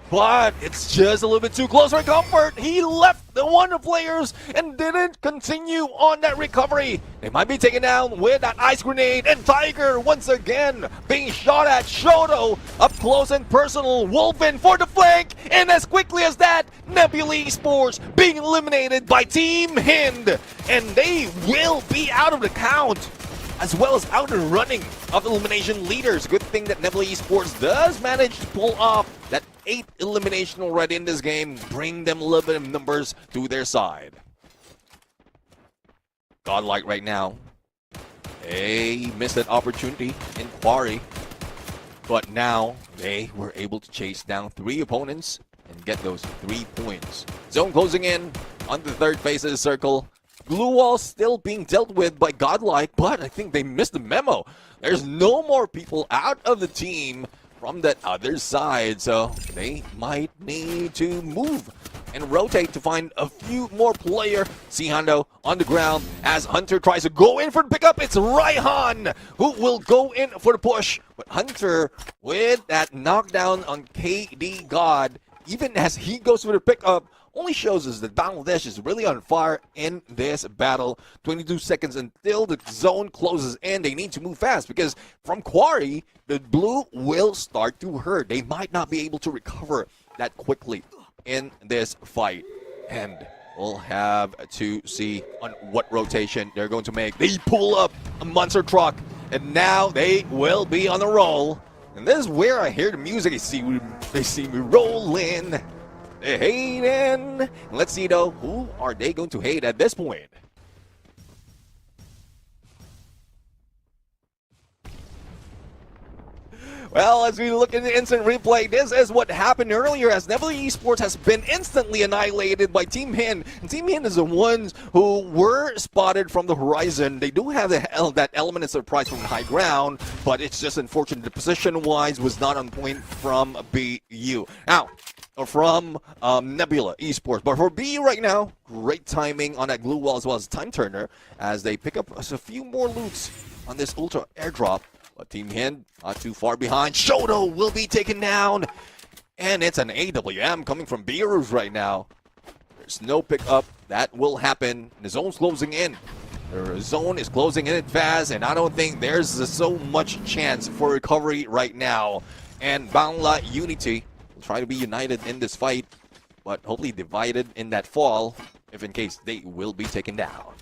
But it's just a little bit too close for comfort. He left the one of players and didn't continue on that recovery. They might be taken down with that ice grenade. And Tiger once again being shot at. Shoto up close and personal. Wolfen for the flank. And as quickly as that, Nebula Esports being eliminated by Team Hind. And they will be out of the count, as well as out and running of elimination leaders. Good thing that Nebula Esports does manage to pull off that 8 elimination already in this game, bring them a little bit of numbers to their side. Godlike right now. They missed that opportunity in Quarry, but now they were able to chase down 3 opponents and get those 3 points. Zone closing in on the third phase of the circle. Blue wall still being dealt with by Godlike, but I think they missed the memo. There's no more people out of the team from that other side, so they might need to move and rotate to find a few more player. Sihando on the ground as Hunter tries to go in for the pickup. It's Raihan who will go in for the push, but Hunter with that knockdown on KD God even as he goes for the pickup, only shows us that Bangladesh is really on fire in this battle. 22 seconds until the zone closes in. They need to move fast because from Quarry, the blue will start to hurt. They might not be able to recover that quickly in this fight. And we'll have to see on what rotation they're going to make. They pull up a monster truck, and now they will be on the roll. And this is where I hear the music. They see me rolling. They're hating. Let's see though, who are they going to hate at this point? Well, as we look in the instant replay, this is what happened earlier as Nebula Esports has been instantly annihilated by Team Hin. And Team Hin is the ones who were spotted from the horizon. They do have that element of surprise from high ground, but it's just unfortunate the position-wise was not on point from BU. Now, from Nebula Esports. But for BU right now, great timing on that glue wall as well as time turner as they pick up a few more loots on this ultra airdrop. But Team Hin not too far behind. Shoto will be taken down. And it's an AWM coming from Beerus right now. There's no pickup. That will happen. The zone's closing in. The zone is closing in fast, and I don't think there's so much chance for recovery right now. And Bangla Unity will try to be united in this fight, but hopefully divided in that fall, if in case they will be taken down.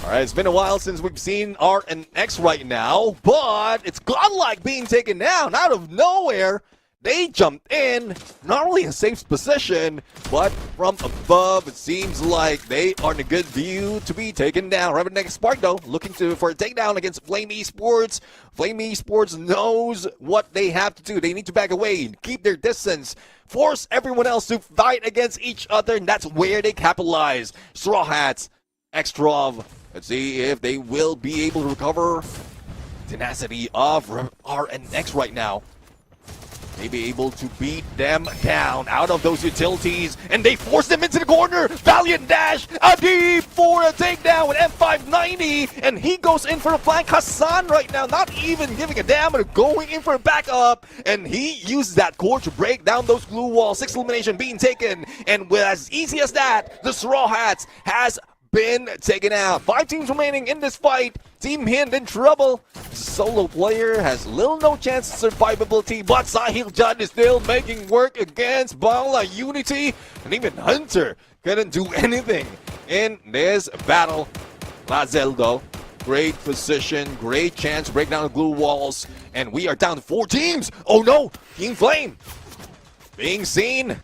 Alright, it's been a while since we've seen R and X right now, but it's godlike being taken down out of nowhere. They jumped in, not only a safe position, but from above, it seems like they are in a good view to be taken down. Revenant Spark, though, looking for a takedown against Flame Esports. Flame Esports knows what they have to do. They need to back away, keep their distance, force everyone else to fight against each other, and that's where they capitalize. Straw Hats, Xtrov. Let's see if they will be able to recover. Tenacity of R and X right now. They be able to beat them down out of those utilities, and they force them into the corner. Valiant dash, Adib for a takedown with M590, and he goes in for a flank. Hassan right now, not even giving a damn, but going in for a backup, and he uses that core to break down those glue walls. 6 elimination being taken, and with as easy as that, the Straw Hats has been taken out. 5 teams remaining in this fight. Team Hind in trouble. Solo player has little no chance of survivability, but Sahil Judd is still making work against Bangla Unity, and even Hunter couldn't do anything in this battle. Lazel though, great position, great chance to break down the glue walls, and we are down to 4 teams. Oh no, Team Flame being seen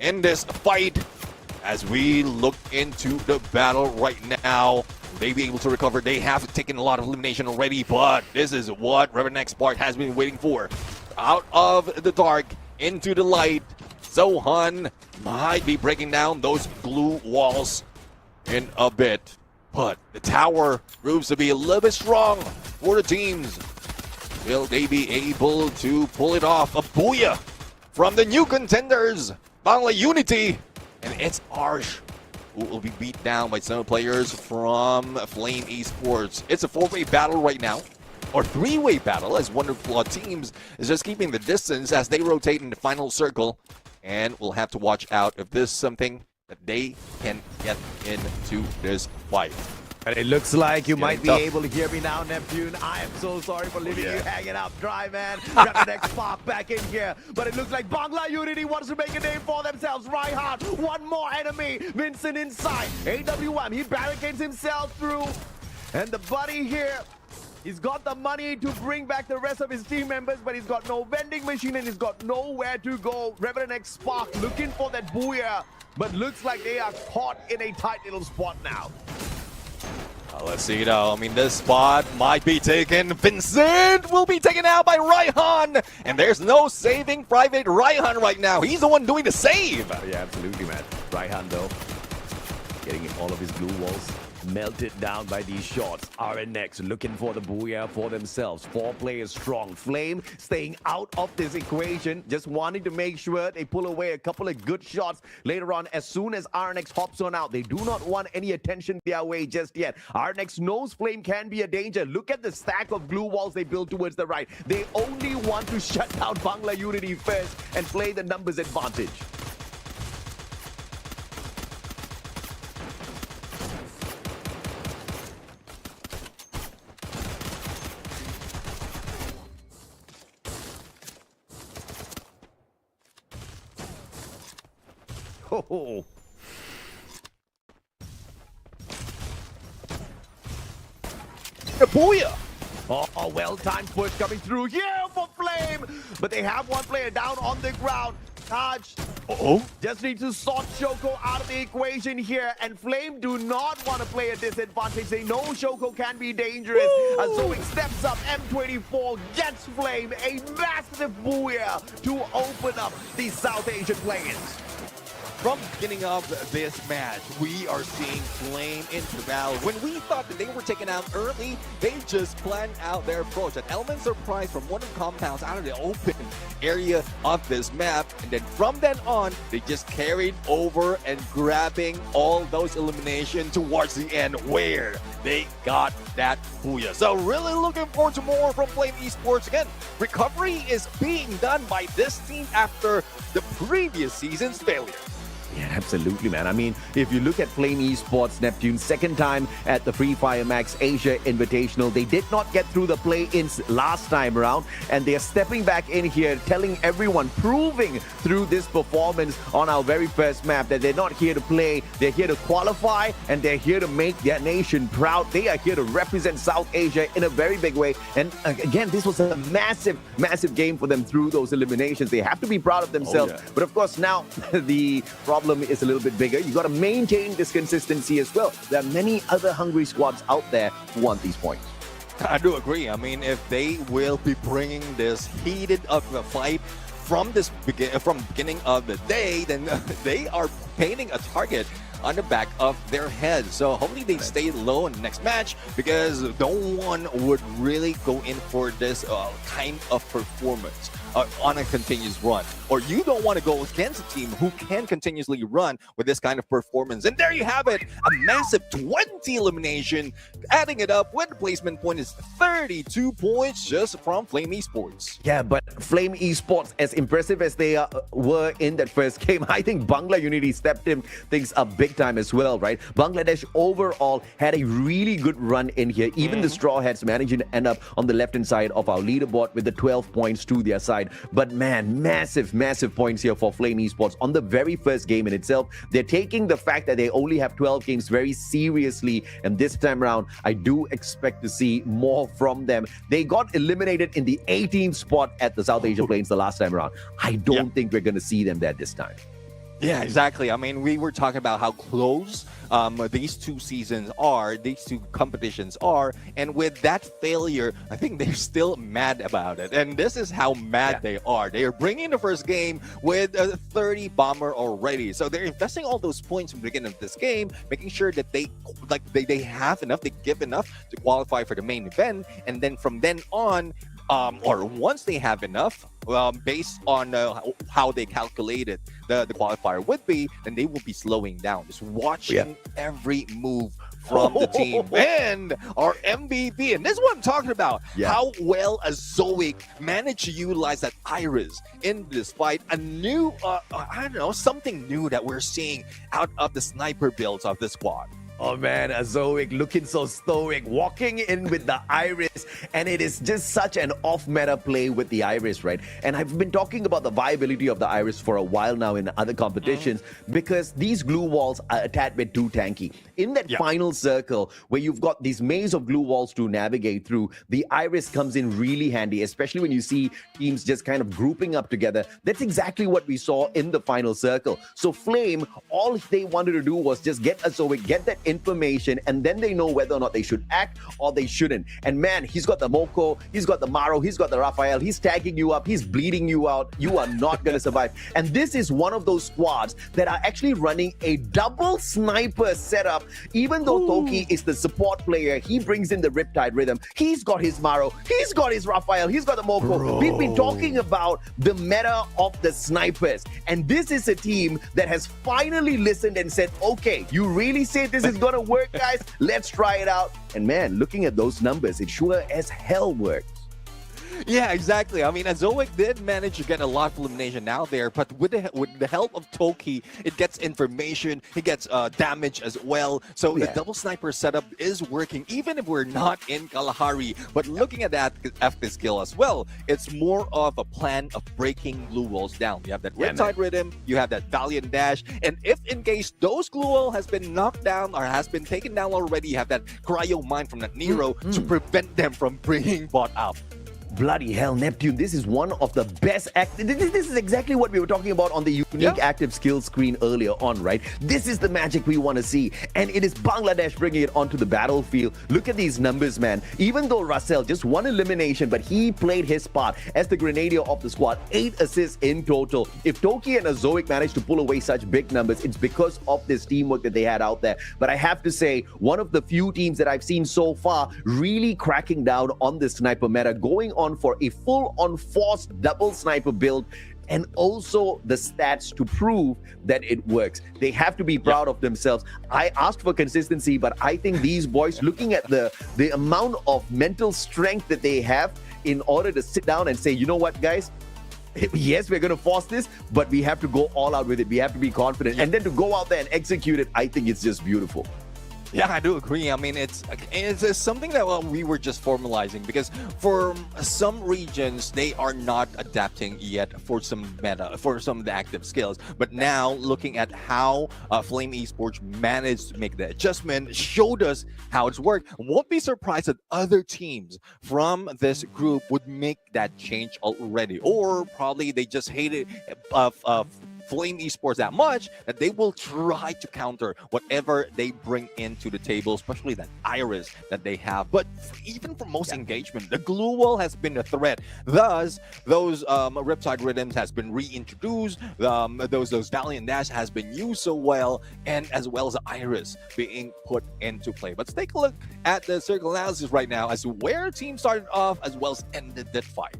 in this fight. As we look into the battle right now, they be able to recover. They have taken a lot of elimination already, but this is what Revenant Spark has been waiting for. Out of the dark, into the light, Zohan might be breaking down those glue walls in a bit. But the tower proves to be a little bit strong for the teams. Will they be able to pull it off? A booyah from the new contenders, Bangla Unity. And it's Arsh who will be beat down by some players from Flame Esports. It's a 4-way battle right now, or 3-way battle, as Wonderful Teams is just keeping the distance as they rotate in the final circle. And we'll have to watch out if this is something that they can get into this fight. And it looks like you might be tough. able to hear me now, Neptune. I am so sorry for leaving you hanging out dry, man. Revenant Spark back in here. But it looks like Bangla Unity wants to make a name for themselves. Reinhardt, one more enemy. Vincent inside. AWM, he barricades himself through. And the buddy here, he's got the money to bring back the rest of his team members, but he's got no vending machine and he's got nowhere to go. Revenant Spark looking for that booyah, but looks like they are caught in a tight little spot now. Let's see though. I mean, this spot might be taken. Vincent will be taken out by Raihan. And there's no saving Private Raihan right now. He's the one doing the save. Yeah, absolutely, man. Raihan, though, getting all of his glue walls melted down by these shots. RNX looking for the booyah for themselves. 4 players strong. Flame staying out of this equation, just wanting to make sure they pull away a couple of good shots later on. As soon as RNX hops on out, they do not want any attention their way just yet. RNX knows Flame can be a danger. Look at the stack of glue walls they build towards the right. They only want to shut down Bangla Unity first and play the numbers advantage. Oh. Booyah! Oh, well-timed push coming through here for Flame. But they have one player down on the ground. Taj just need to sort Shoko out of the equation here. And Flame do not want to play a disadvantage. They know Shoko can be dangerous. Zoe steps up. M24 gets Flame a massive booyah to open up the South Asian play-ins. From the beginning of this match, we are seeing Flame into battle. When we thought that they were taken out early, they just planned out their approach. An element surprise from one of the compounds out of the open area of this map. And then from then on, they just carried over and grabbing all those eliminations towards the end where they got that booyah. So really looking forward to more from Flame Esports. Again, recovery is being done by this team after the previous season's failure. Yeah, absolutely, man. I mean, if you look at Flame Esports, Neptune's second time at the Free Fire Max Asia Invitational, they did not get through the play-ins last time around, and they're stepping back in here, telling everyone, proving through this performance on our very first map that they're not here to play, they're here to qualify, and they're here to make their nation proud. They are here to represent South Asia in a very big way. And again, this was a massive, massive game for them through those eliminations. They have to be proud of themselves. But of course, now the problem is a little bit bigger. You got to maintain this consistency as well. There are many other hungry squads out there who want these points. I do agree. I mean, if they will be bringing this heated of a fight from beginning of the day, then they are painting a target on the back of their head. So hopefully they stay low in the next match, because no one would really go in for this kind of performance on a continuous run. Or you don't want to go against a team who can continuously run with this kind of performance. And there you have it, a massive 20 elimination. Adding it up with the placement point is 32 points just from Flame Esports. Yeah, but Flame Esports, as impressive as they were in that first game, I think Bangla Unity stepped things up big time as well, right? Bangladesh overall had a really good run in here. Even the Straw Hats managing to end up on the left-hand side of our leaderboard with the 12 points to their side. But man, massive points here for Flame Esports on the very first game in itself. They're taking the fact that they only have 12 games very seriously, and this time around, I do expect to see more from them. They got eliminated in the 18th spot at the South Asia Plains the last time around. I don't think we're going to see them there this time. Yeah, exactly. I mean, we were talking about how close these two competitions are, and with that failure, I think they're still mad about it. And this is how mad they are. They are bringing the first game with a 30 bomber already, so they're investing all those points from the beginning of this game, making sure that they have enough, they give enough to qualify for the main event, and then from then on, or once they have enough, based on how they calculated the qualifier would be, then they will be slowing down, just watching every move from the team. And our MVP, and this is what I'm talking about, how well Zoic managed to utilize that Iris in this fight. A new, I don't know, something new that we're seeing out of the sniper builds of this squad. Oh man, Zoic looking so stoic, walking in with the Iris, and it is just such an off-meta play with the Iris, right? And I've been talking about the viability of the Iris for a while now in other competitions, because these glue walls are a tad bit too tanky. In that final circle where you've got these maze of glue walls to navigate through, the Iris comes in really handy, especially when you see teams just kind of grouping up together. That's exactly what we saw in the final circle. So Flame, all they wanted to do was just get Zoic, get that information, and then they know whether or not they should act or they shouldn't. And man, he's got the Moko, he's got the Maro, he's got the Raphael, he's tagging you up, he's bleeding you out. You are not going to survive. And this is one of those squads that are actually running a double sniper setup. Even though Toki is the support player, he brings in the Riptide rhythm. He's got his Maro, he's got his Raphael, he's got the Moko. We've been talking about the meta of the snipers. And this is a team that has finally listened and said, okay, you really say this is going to work, guys? Let's try it out. And man, looking at those numbers, it sure as hell works. Yeah, exactly. I mean, Azoic did manage to get a lot of elimination out there, but with the help of Toki, it gets information, it gets damage as well. So the double sniper setup is working, even if we're not in Kalahari. But looking at that FP skill as well, it's more of a plan of breaking glue walls down. You have that Riptide rhythm, you have that Valiant Dash, and if in case those glue wall has been knocked down or has been taken down already, you have that Cryo Mine from that Nero to prevent them from bringing bot up. Bloody hell, Neptune, this is one of the best this is exactly what we were talking about on the unique active skill screen earlier on, right? This is the magic we want to see, and it is Bangladesh bringing it onto the battlefield. Look at these numbers, man. Even though Russell just one elimination, but he played his part as the grenadier of the squad. 8 assists in total. If Toki and Azoic managed to pull away such big numbers, it's because of this teamwork that they had out there. But I have to say, one of the few teams that I've seen so far really cracking down on this sniper meta, going on for a full-on forced double sniper build, and also the stats to prove that it works. They have to be proud of themselves. I asked for consistency, but I think these boys, looking at the amount of mental strength that they have in order to sit down and say, you know what, guys, yes, we're going to force this, but we have to go all out with it. We have to be confident. And then to go out there and execute it, I think it's just beautiful. Yeah, I do agree. I mean, it's something that we were just formalizing, because for some regions, they are not adapting yet for some meta, for some of the active skills. But now, looking at how Flame Esports managed to make the adjustment, showed us how it's worked. Won't be surprised that other teams from this group would make that change already. Or probably they just hated Flame Esports that much that they will try to counter whatever they bring into the table, especially that Iris that they have. But even for most engagement, the glue wall has been a threat. Thus, those Riptide rhythms has been reintroduced. Those Valiant Dash has been used so well, and as well as the Iris being put into play. But let's take a look at the circle analysis right now as to where team started off as well as ended that fight.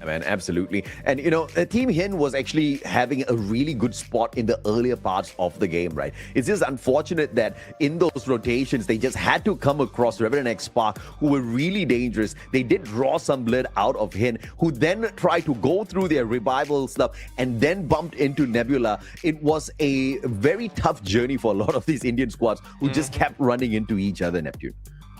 Man, absolutely. And you know, Team Hin was actually having a really good spot in the earlier parts of the game, right? It's just unfortunate that in those rotations, they just had to come across Reverend X Spark, who were really dangerous. They did draw some blood out of Hin, who then tried to go through their revival stuff and then bumped into Nebula. It was a very tough journey for a lot of these Indian squads who just kept running into each other, Neptune.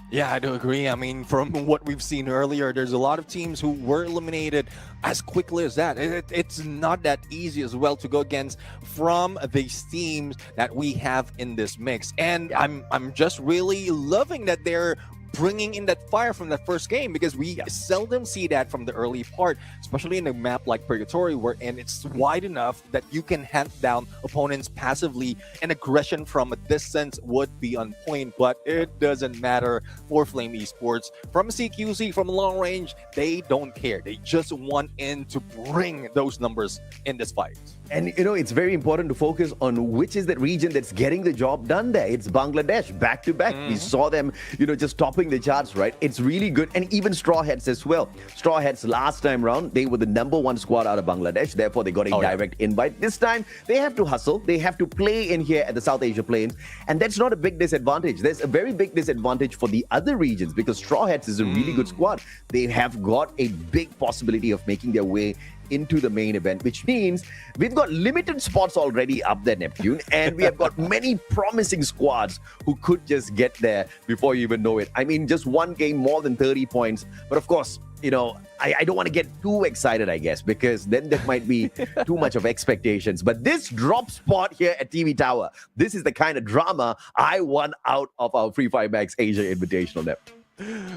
Yeah, I do agree. I mean, from what we've seen earlier, there's a lot of teams who were eliminated as quickly as that. It's not that easy as well to go against from these teams that we have in this mix. And I'm just really loving that they're bringing in that fire from that first game, because we seldom see that from the early part, especially in a map like Purgatory, wherein it's wide enough that you can hunt down opponents passively, and aggression from a distance would be on point. But it doesn't matter for Flame Esports. From CQC, from long range, they don't care. They just want in to bring those numbers in this fight. And you know, it's very important to focus on which is that region that's getting the job done there. It's Bangladesh, back to back. We saw them, you know, just topping the charts, right? It's really good. And even Straw Hats as well. Straw Hats last time round, they were the #1 squad out of Bangladesh. Therefore, they got a direct invite. This time, they have to hustle. They have to play in here at the South Asia Plains. And that's not a big disadvantage. There's a very big disadvantage for the other regions, because Straw Hats is a really good squad. They have got a big possibility of making their way into the main event, which means we've got limited spots already up there, Neptune, and we have got many promising squads who could just get there before you even know it. I mean, just one game, more than 30 points. But of course, you know, I don't want to get too excited, I guess, because then there might be too much of expectations. But this drop spot here at TV Tower, this is the kind of drama I want out of our Free Fire Max Asia Invitational, Nep.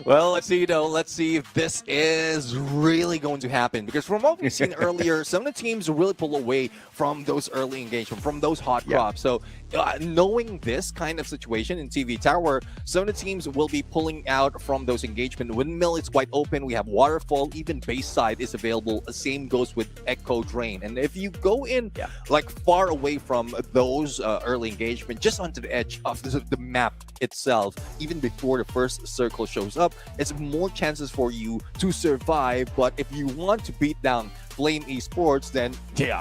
Well, let's see, though. Let's see if this is really going to happen. Because from what we've seen earlier, some of the teams really pull away from those early engagement, from those hot crops. So knowing this kind of situation in TV Tower, some of the teams will be pulling out from those engagement. Windmill is quite open. We have Waterfall. Even base side is available. Same goes with Echo Drain. And if you go in like far away from those early engagement, just onto the edge of the map itself, even before the first circle shows up, it's more chances for you to survive. But if you want to beat down Flame Esports, then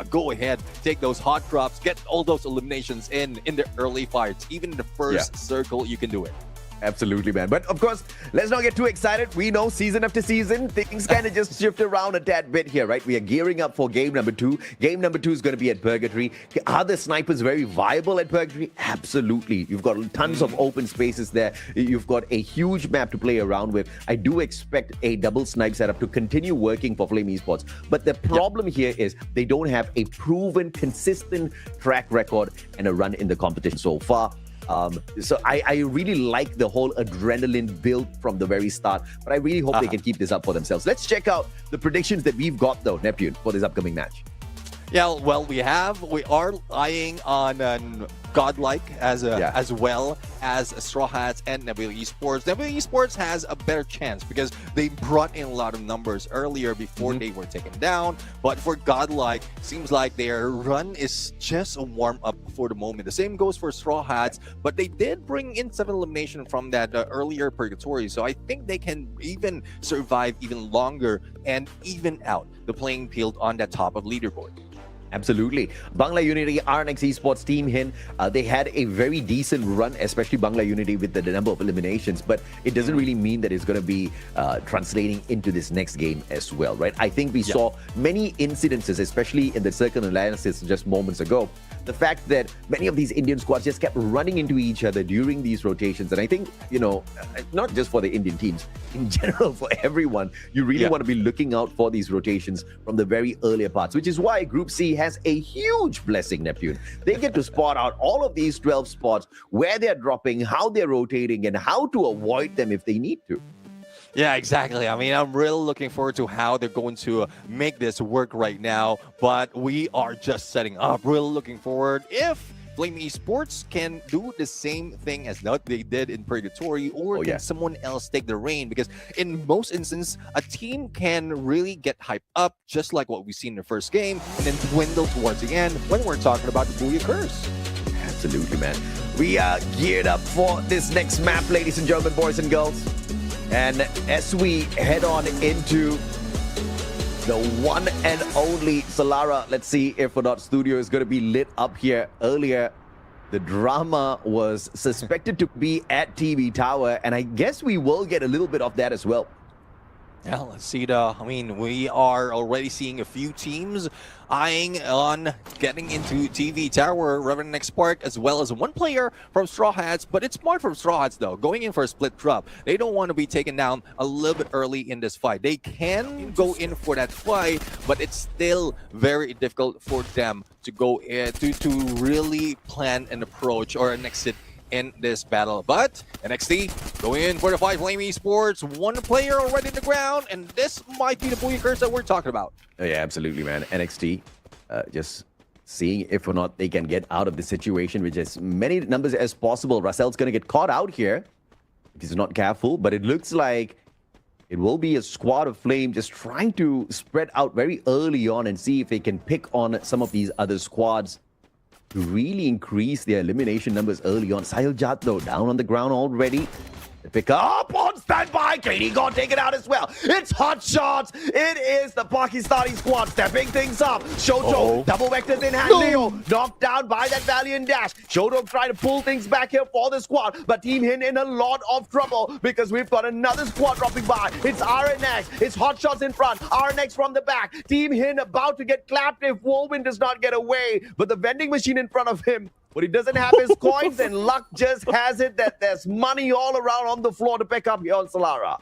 go ahead, take those hot drops, get all those eliminations in the early fights. Even in the first circle, you can do it. Absolutely, man. But of course, let's not get too excited. We know season after season, things kind of just shift around a tad bit here, right? We are gearing up for game number 2. Game number 2 is going to be at Purgatory. Are the snipers very viable at Purgatory? Absolutely. You've got tons of open spaces there. You've got a huge map to play around with. I do expect a double snipe setup to continue working for Flame Esports. But the problem here is they don't have a proven, consistent track record and a run in the competition so far. So I really like the whole adrenaline build from the very start, but I really hope they can keep this up for themselves. Let's check out the predictions that we've got, though, Neptune, for this upcoming match. Yeah, well, we are eyeing on Godlike as well as Straw Hats and Nebula Esports. Nebula Esports has a better chance because they brought in a lot of numbers earlier before they were taken down. But for Godlike, seems like their run is just a warm-up for the moment. The same goes for Straw Hats, but they did bring in 7 elimination from that earlier Purgatory. So I think they can even survive even longer and even out the playing field on that top of leaderboard. Absolutely. Bangla Unity, RNX Esports, Team Hin, they had a very decent run, especially Bangla Unity with the number of eliminations, but it doesn't really mean that it's going to be translating into this next game as well, right? I think we saw many incidences, especially in the circle analysis just moments ago. The fact that many of these Indian squads just kept running into each other during these rotations. And I think, not just for the Indian teams, in general, for everyone, you really want to be looking out for these rotations from the very earlier parts, which is why Group C has a huge blessing, Neptune. They get to spot out all of these 12 spots, where they're dropping, how they're rotating, and how to avoid them if they need to. Yeah, exactly. I mean, I'm really looking forward to how they're going to make this work right now. But we are just setting up. Really looking forward if Flame Esports can do the same thing as what they did in Purgatory, or can someone else take the reign? Because in most instances, a team can really get hyped up, just like what we seen in the first game, and then dwindle towards the end when we're talking about the Booyah Curse. Absolutely, man. We are geared up for this next map, ladies and gentlemen, boys and girls. And as we head on into the one and only Solara, let's see if or not Studio is going to be lit up here. Earlier, the drama was suspected to be at TV Tower, and I guess we will get a little bit of that as well. Yeah, let's see. We are already seeing a few teams eyeing on getting into TV Tower, Revenant X Spark, as well as one player from Straw Hats. But it's smart from Straw Hats, though, going in for a split drop. They don't want to be taken down a little bit early in this fight. They can go in for that fight, but it's still very difficult for them to go in to really plan an approach or an exit in this battle. But NXT going in for the fight. Flame Esports, one player already in the ground, and this might be the Booyah Curse that we're talking about. Oh, yeah, absolutely, man. NXT just seeing if or not they can get out of the situation with as many numbers as possible. Russell's going to get caught out here if he's not careful, but it looks like it will be a squad of Flame just trying to spread out very early on and see if they can pick on some of these other squads to really increase their elimination numbers early on. Sahil Jat, though, down on the ground already. They pick up on standby. Katie got taken out as well. It's hot shots. It is the Pakistani squad stepping things up. Shoto, double vectors in hand. Leo knocked down by that Valiant dash. Shoto trying to pull things back here for the squad, but Team Hin in a lot of trouble because we've got another squad dropping by. It's RNX. It's hot shots in front. RNX from the back. Team Hin about to get clapped if Wolvin does not get away, but the vending machine in front of him, what he doesn't have is coins, and luck just has it that there's money all around on the floor to pick up here on Solara.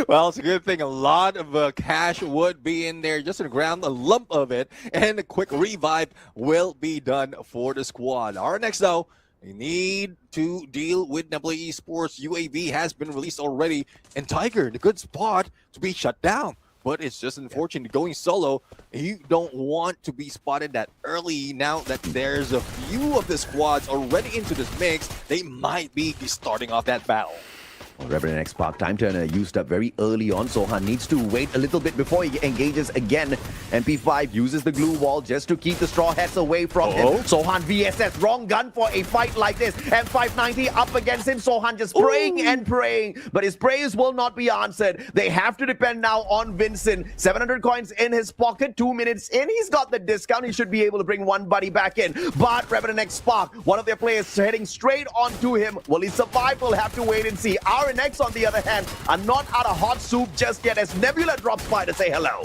Well, it's a good thing. A lot of cash would be in there, just on the ground, a lump of it, and a quick revive will be done for the squad. Our next, though, They need to deal with Nebula Esports. UAV has been released already, and Tiger in a good spot to be shut down. But it's just unfortunate going solo. You don't want to be spotted that early. Now that there's a few of the squads already into this mix, they might be starting off that battle. Reverend X Park time turner used up very early on. Sohan needs to wait a little bit before he engages again. MP5 uses the glue wall just to keep the Straw Hats away from him. Sohan VSS, wrong gun for a fight like this. M590 up against him. Sohan just praying and praying, but his prayers will not be answered. They have to depend now on Vincent. 700 coins in his pocket, 2 minutes in. He's got the discount. He should be able to bring one buddy back in. But Reverend X Park, one of their players heading straight onto him. Will he survive? We'll have to wait and see. RNX, on the other hand, are not out of hot soup just yet as Nebula drops by to say hello.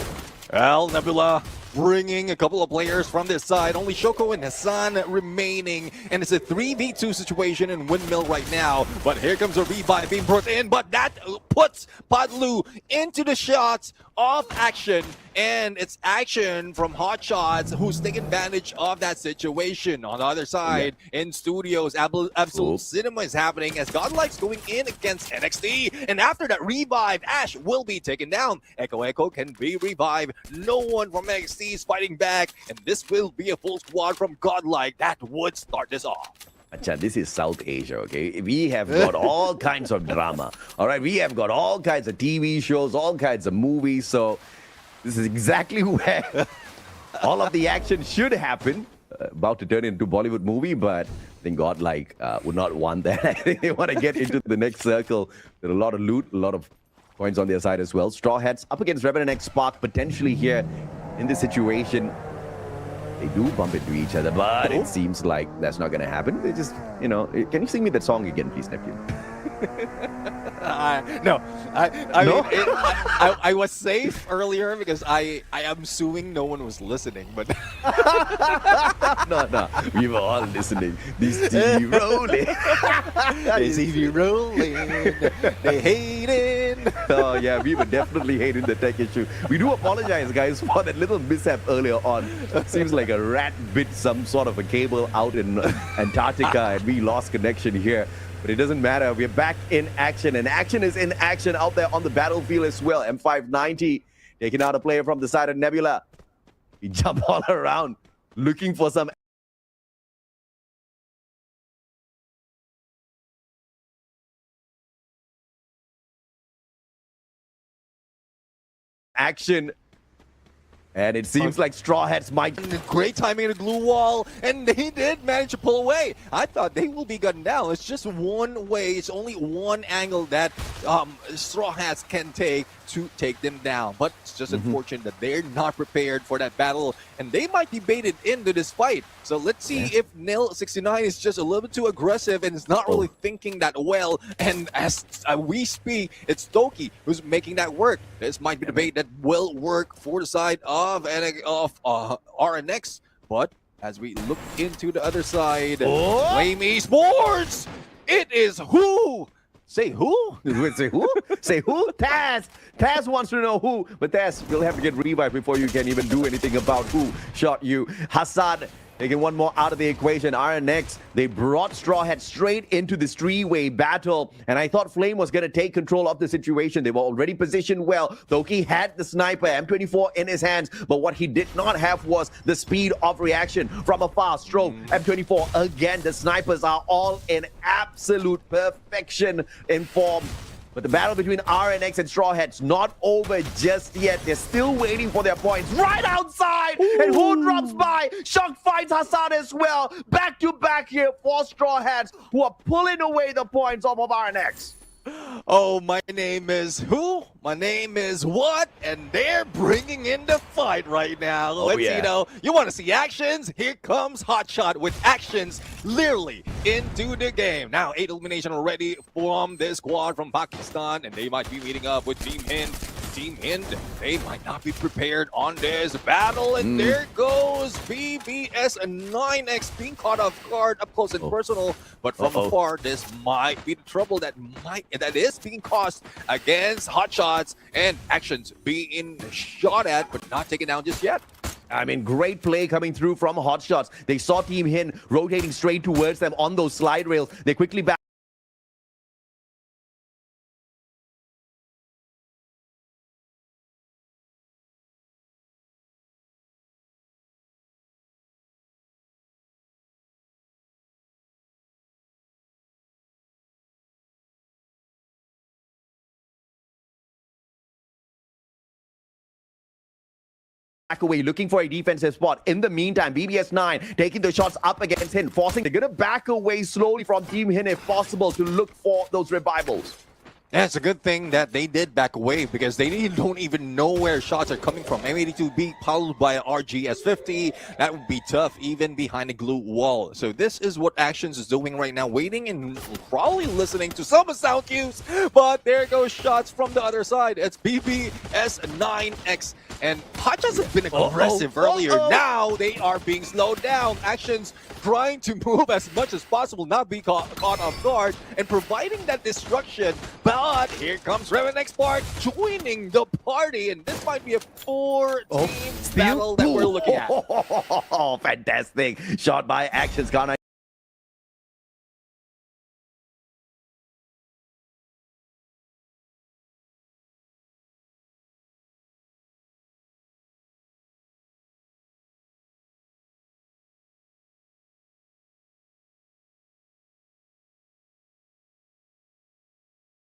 Well, Nebula bringing a couple of players from this side. Only Shoko and Hassan remaining. And it's a 3v2 situation in Windmill right now. But here comes a revive being brought in. But that puts Padlu into the shots of Action. And it's Action from Hot Shots who's taking advantage of that situation. On the other side, in studios, Absolute Cinema is happening as Godlike's going in against NXT. And after that revive, Ash will be taken down. Echo can be revived. No one from NXT is fighting back. And this will be a full squad from Godlike that would start this off. Acha, this is South Asia, okay? We have got all kinds of drama. All right, we have got all kinds of TV shows, all kinds of movies. So this is exactly where all of the action should happen. About to turn into Bollywood movie, but I think Godlike would not want that. I think they want to get into the next circle. There's a lot of loot, a lot of points on their side as well. Straw Hats up against Revenant X Spark potentially here in this situation. They do bump into each other, but it seems like that's not going to happen. They just, you know, can you sing me that song again, please, Neptune? No, I was safe earlier because I am assuming no one was listening, but No, we were all listening. This TV rolling. This TV rolling. They hate it. Oh yeah, we were definitely hating the tech issue. We do apologize, guys, for that little mishap earlier on. Seems like a rat bit some sort of a cable out in Antarctica, and we lost connection here. But it doesn't matter. We're back in action, and action is in action out there on the battlefield as well. M590 taking out a player from the side of Nebula. We jump all around looking for some action. And it seems like Straw Hats might... Great timing in the glue wall, and they did manage to pull away. I thought they will be gunned down. It's just one way. It's only one angle that Straw Hats can take to take them down. But it's just unfortunate that they're not prepared for that battle, and they might be baited into this fight. So let's see if Nil69 is just a little bit too aggressive and is not really thinking that well. And as we speak, it's Toki who's making that work. This might be the bait that will work for the side of RNX. But as we look into the other side, Flame Esports, it is who? Say who? Say who? Say who? Taz! Taz wants to know who, but Taz, you'll have to get revived before you can even do anything about who shot you. Hassan taking one more out of the equation. RNX, they brought Straw Hat straight into this three-way battle, and I thought Flame was going to take control of the situation. They were already positioned well. Toki had the sniper, M24 in his hands, but what he did not have was the speed of reaction from a fast stroke. M24, again, the snipers are all in absolute perfection in form. But the battle between RNX and Straw Hats not over just yet. They're still waiting for their points right outside. And who drops by? Shock finds Hassan as well. Back to back here for Straw Hats, who are pulling away the points off of RNX. Oh, my name is who? My name is what? And they're bringing in the fight right now. Let's see, you want to see actions? Here comes Hotshot with actions literally into the game. Now, 8 elimination already from this squad from Pakistan, and they might be meeting up with Team Hind. Team Hind, they might not be prepared on this battle, and there goes BBS and 9X being caught off guard up close and personal. But from afar, this might be the trouble that is being caused against Hotshots, and actions being shot at but not taken down just yet. I mean, great play coming through from Hotshots. They saw Team Hin rotating straight towards them on those slide rails. They quickly back. Back away, looking for a defensive spot. In the meantime, BBS9 taking the shots up against Hin, forcing. They're gonna back away slowly from Team Hin if possible to look for those revivals. Yeah, it's a good thing that they did back away because they don't even know where shots are coming from. M82B followed by RGS50. That would be tough even behind a glue wall. So this is what Actions is doing right now, waiting and probably listening to some sound cues. But there goes shots from the other side. It's BBS9X. And Hotchas have been aggressive earlier. Now they are being slowed down. Actions trying to move as much as possible, not be caught off guard, and providing that destruction. But here comes Revenex Park joining the party, and this might be a 4-team battle that we're looking at. Oh, fantastic shot by Actions. Ghana.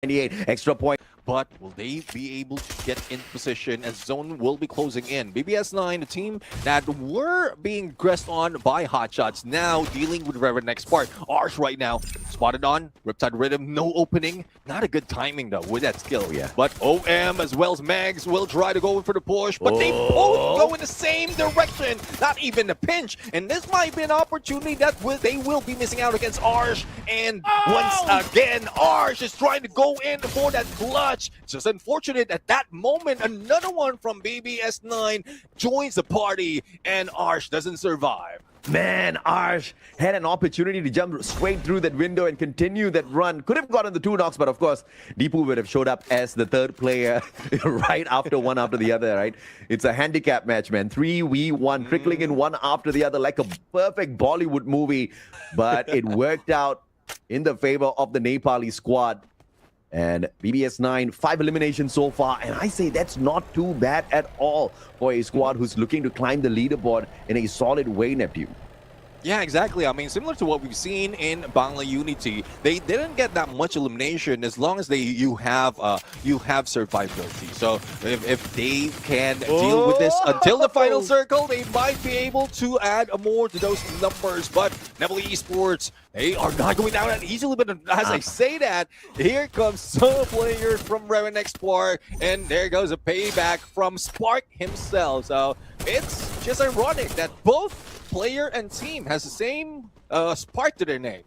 Extra point. But will they be able to get in position as zone will be closing in? BBS9, a team that were being aggressed on by Hotshots, now dealing with Revenex Park. Arsh right now, spotted on, Riptide Rhythm, no opening. Not a good timing though with that skill. Yeah. But OM as well as Mags will try to go for the push, but they both go in the same direction. Not even a pinch. And this might be an opportunity that they will be missing out against Arsh. And once again, Arsh is trying to go in for that clutch. It's just unfortunate at that moment, another one from BBS9 joins the party and Arsh doesn't survive. Man, Arsh had an opportunity to jump straight through that window and continue that run. Could have gotten the 2 knocks, but of course, Deepu would have showed up as the third player right after one after the other, right? It's a handicap match, man. 3v1, trickling in one after the other like a perfect Bollywood movie. But it worked out in the favor of the Nepali squad. And BBS9, 5 eliminations so far. And I say that's not too bad at all for a squad who's looking to climb the leaderboard in a solid way, Neptune. Yeah, exactly. I mean, similar to what we've seen in Bangla Unity, they didn't get that much elimination as long as you have survivability. So if they can deal with this until the final circle, they might be able to add more to those numbers. But Nepali Esports, they are not going down that easily. But as I say that, here comes some players from Revenex Park, and there goes a payback from Spark himself. So it's just ironic that both player and team has the same spark to their name.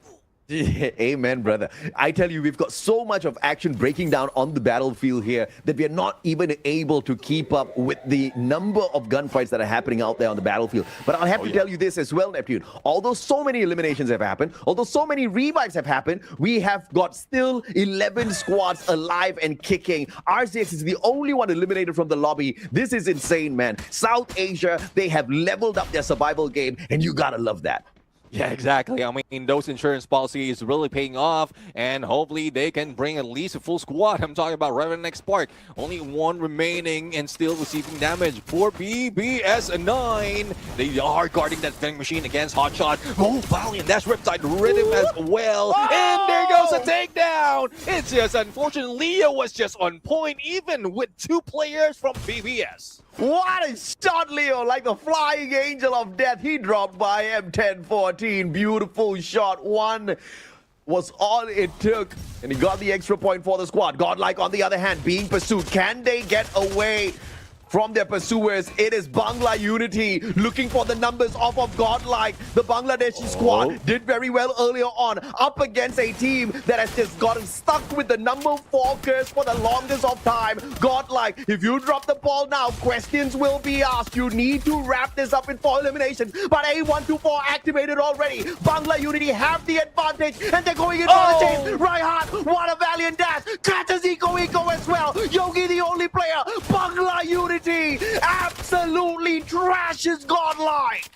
Amen, brother. I tell you, we've got so much of action breaking down on the battlefield here that we are not even able to keep up with the number of gunfights that are happening out there on the battlefield. But I'll have to tell you this as well, Neptune. Although so many eliminations have happened, although so many revives have happened, we have got still 11 squads alive and kicking. RCX is the only one eliminated from the lobby. This is insane, man. South Asia, they have leveled up their survival game, and you gotta love that. Yeah, exactly. I mean, those insurance policies really paying off, and hopefully they can bring at least a full squad. I'm talking about Revenex Park. Only one remaining and still receiving damage for BBS9. They are guarding that vending machine against Hotshot. Oh, Valiant, that's Riptide Rhythm as well. And there goes a takedown. It's just unfortunate. Leo was just on point, even with 2 players from BBS. What a shot, Leo, like the flying angel of death. He dropped by M1014. Beautiful shot. One was all it took, and he got the extra point for the squad. Godlike, on the other hand, being pursued. Can they get away from their pursuers? It is Bangla Unity looking for the numbers off of Godlike. The Bangladeshi squad did very well earlier on, up against a team that has just gotten stuck with the number 4 curse for the longest of time. Godlike, if you drop the ball now, questions will be asked. You need to wrap this up in 4 eliminations. But A124 activated already. Bangla Unity have the advantage, and they're going in for the chase. Raihat, what a valiant dash. Catches Eco as well. Yogi, the only player. Bangla Unity Unity absolutely trashes Godlike.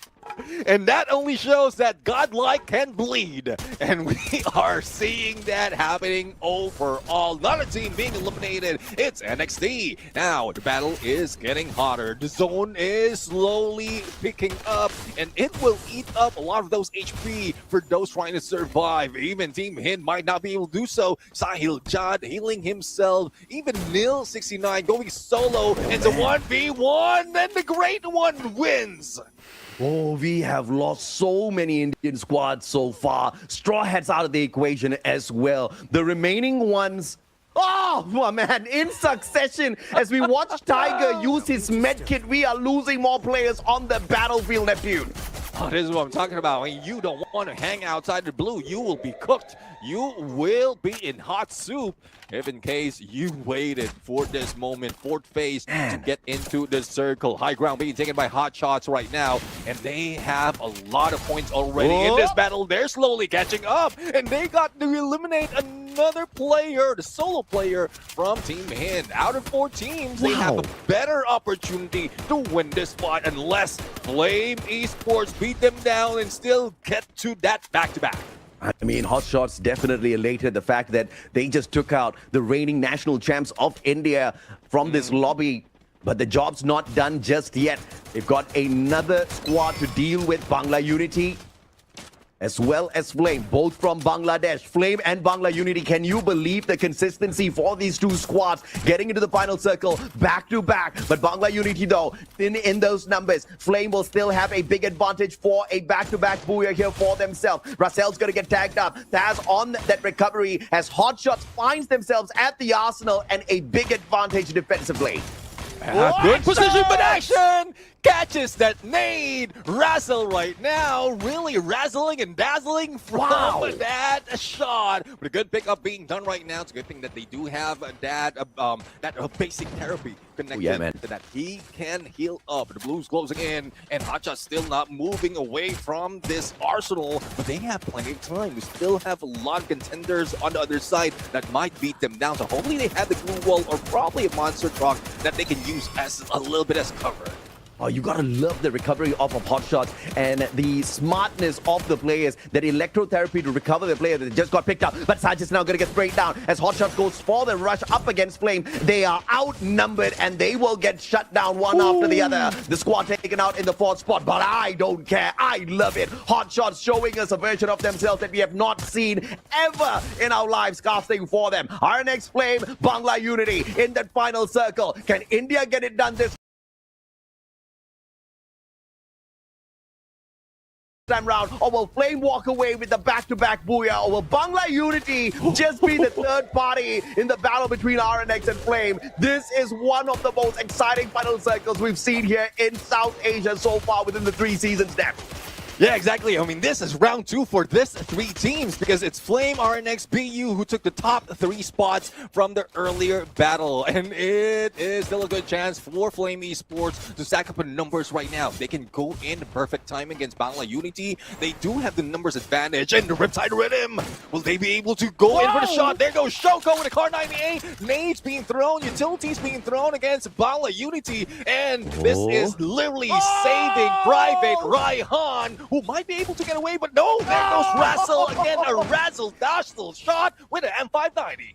And that only shows that Godlike can bleed. And we are seeing that happening overall. Not a team being eliminated. It's NXT. Now, the battle is getting hotter. The zone is slowly picking up. And it will eat up a lot of those HP for those trying to survive. Even Team Hin might not be able to do so. Sahil Jad healing himself. Even Nil69 going solo. It's a 1v1. And the Great One wins. Oh, we have lost so many Indian squads so far. Straw Hats out of the equation as well. The remaining ones, oh, my man, in succession, as we watch Tiger use his medkit, we are losing more players on the battlefield, Neptune. Oh, this is what I'm talking about. When you don't want to hang outside the blue, you will be cooked. You will be in hot soup if in case you waited for this moment, fourth phase, to get into the circle. High ground being taken by Hot Shots right now, and they have a lot of points already in this battle. They're slowly catching up, and they got to eliminate another player, the solo player from Team Hin. Out of 4 teams, they have a better opportunity to win this fight unless Flame Esports beat them down and still get to that back-to-back. I mean, Hot Shots definitely elated the fact that they just took out the reigning national champs of India from this lobby. But the job's not done just yet. They've got another squad to deal with, Bangla Unity, as well as Flame, both from Bangladesh. Flame and Bangla Unity, can you believe the consistency for these two squads getting into the final circle back to back? But Bangla Unity, though, thin in those numbers. Flame will still have a big advantage for a back-to-back booyah here for themselves. Russell's going to get tagged up. Taz on that recovery as Hot Shots finds themselves at the arsenal and a big advantage defensively. Good position, but action! Catches that nade. Razzle right now, really razzling and dazzling from that shot. But a good pickup being done right now. It's a good thing that they do have that basic therapy connected to that. He can heal up. The Blues closing in, and Hotshot still not moving away from this arsenal. But they have plenty of time. We still have a lot of contenders on the other side that might beat them down. So hopefully they have the glue wall or probably a monster truck that they can use as a little bit as cover. Oh, you gotta love the recovery off of Hot Shots and the smartness of the players, that electrotherapy to recover the player that just got picked up. But Saj is now gonna get sprayed down as Hot Shots goes for the rush up against Flame. They are outnumbered and they will get shut down one after the other. The squad taken out in the 4th spot, but I don't care. I love it. Hot Shots showing us a version of themselves that we have not seen ever in our lives, casting for them. RNX Flame, Bangla Unity in that final circle. Can India get it done this time round, or will Flame walk away with the back-to-back booyah, or will Bangla Unity just be the third party in the battle between RNX and Flame? This is one of the most exciting final circles we've seen here in South Asia so far within the 3 seasons now. Yeah, exactly. I mean, this is round 2 for this 3 teams because it's Flame, RNX, BU who took the top 3 spots from the earlier battle. And it is still a good chance for Flame Esports to stack up in numbers right now. They can go in perfect time against Bangla Unity. They do have the numbers advantage. And the Riptide Rhythm, will they be able to go in for the shot? There goes Shoko with a Car 98. Nades being thrown, utilities being thrown against Bangla Unity. And this is literally saving Private Raihan, who might be able to get away, but no, there goes Razzle again, a razzle-dazzle shot with an M590.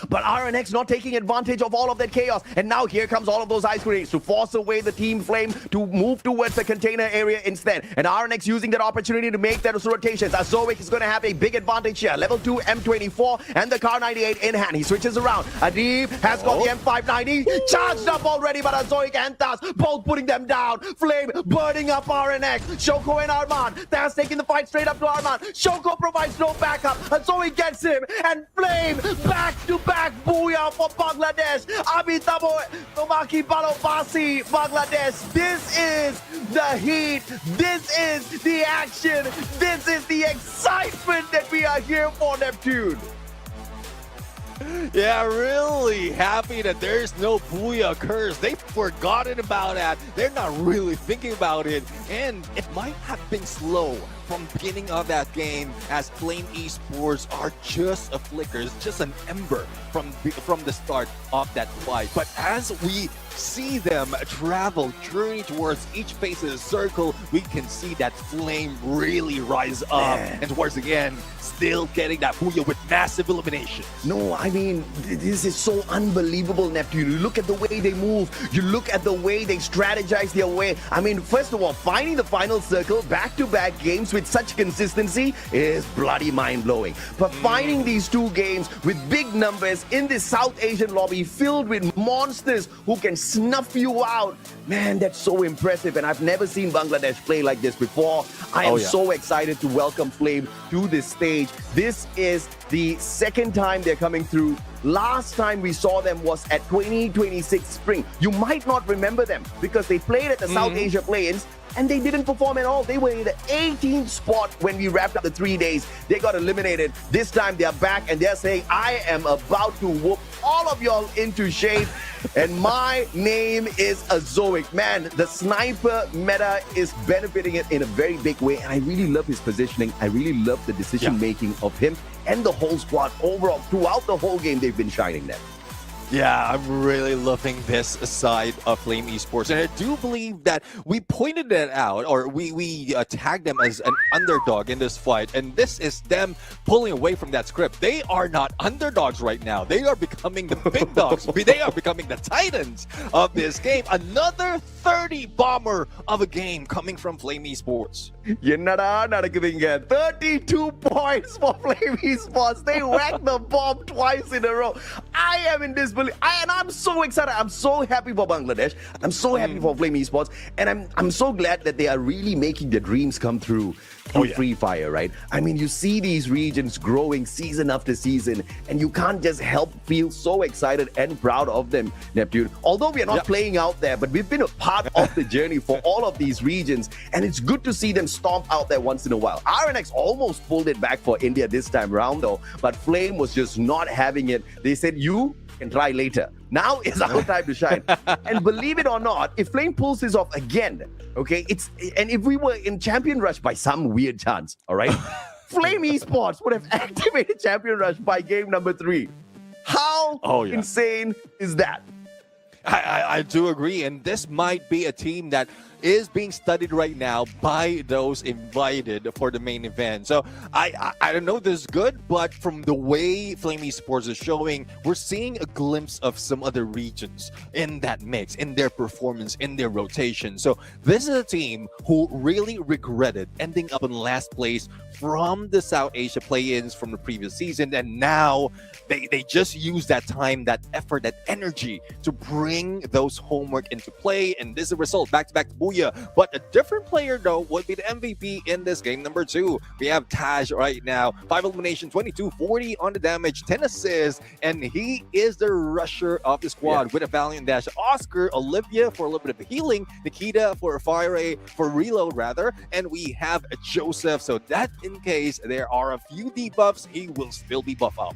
But RNX not taking advantage of all of that chaos. And now here comes all of those ice grenades to force away the Team Flame to move towards the container area instead. And RNX using that opportunity to make those rotations. Azoic is going to have a big advantage here. Level 2 M24 and the Car 98 in hand. He switches around. Adib has got the M590 charged up already, but Azoic and Taz both putting them down. Flame burning up RNX. Shoko and Arman. Taz taking the fight straight up to Arman. Shoko provides no backup. Azoic gets him. And Flame back to back booyah for Bangladesh. Abitabo Tomaki Balobasi, Bangladesh. This is the heat. This is the action. This is the excitement that we are here for, Neptune. Yeah, really happy that there's no Booyah curse. They've forgotten about that. They're not really thinking about it. And it might have been slow from the beginning of that game as Flame Esports are just a flicker, it's just an ember from the start of that fight. But as we see them travel, journey towards each phase of the circle, we can see that flame really rise up. And towards the end, still getting that booyah with massive elimination. No, I mean, this is so unbelievable, Neptune. You look at the way they move. You look at the way they strategize their way. I mean, first of all, finding the final circle back-to-back games with such consistency is bloody mind-blowing. But finding these two games with big numbers in this South Asian lobby filled with monsters who can snuff you out, man, that's so impressive. And I've never seen Bangladesh play like this before. I am so excited to welcome Flame to this stage. This is the second time they're coming through. Last time we saw them was at 2026 Spring. You might not remember them because they played at the South Asia Play-ins and they didn't perform at all. They were in the 18th spot when we wrapped up the 3 days. They got eliminated. This time they're back and they're saying, I am about to whoop all of y'all into shape. And my name is Azoic. Man, the sniper meta is benefiting it in a very big way. And I really love his positioning. I really love the decision making of him and the whole squad. Overall, throughout the whole game, they've been shining there. Yeah, I'm really loving this side of Flame Esports. And I do believe that we pointed that out, or we tagged them as an underdog in this fight. And this is them pulling away from that script. They are not underdogs right now. They are becoming the big dogs. They are becoming the titans of this game. Another 30 bomber of a game coming from Flame Esports. என்னடா நடக்குதுங்க 32 points for Flame Esports. They whacked the bomb twice in a row. I am in disbelief. And I'm so excited. I'm so happy for Bangladesh. I'm so happy for Flame Esports. And I'm so glad that they are really making their dreams come through Free Fire, right? I mean, you see these regions growing season after season, and you can't just help feel so excited and proud of them, Neptune. Although we are not playing out there, but we've been a part of the journey for all of these regions, and it's good to see them stomp out there once in a while. RNX almost pulled it back for India this time around, though, but Flame was just not having it. They said, you can try later. Now is our time to shine. And believe it or not, if Flame pulls this off again, okay, and if we were in Champion Rush by some weird chance, all right, Flame Esports would have activated Champion Rush by game number 3. How insane is that? I do agree, and this might be a team that is being studied right now by those invited for the main event. So I don't know if this is good, but from the way Flame Esports is showing, we're seeing a glimpse of some other regions in that mix, in their performance, in their rotation. So this is a team who really regretted ending up in last place from the South Asia play-ins from the previous season, and now they just use that time, that effort, that energy to bring those homework into play, and this is a result, back-to-back booyah. But a different player, though, would be the MVP in this game number 2. We have Taj right now, 5 elimination, 22-40 on the damage, 10 assists, and he is the rusher of the squad with a Valiant Dash. Oscar, Olivia for a little bit of healing, Nikita for a Fire A, for reload rather, and we have Joseph, so that in case there are a few debuffs, he will still be buff up.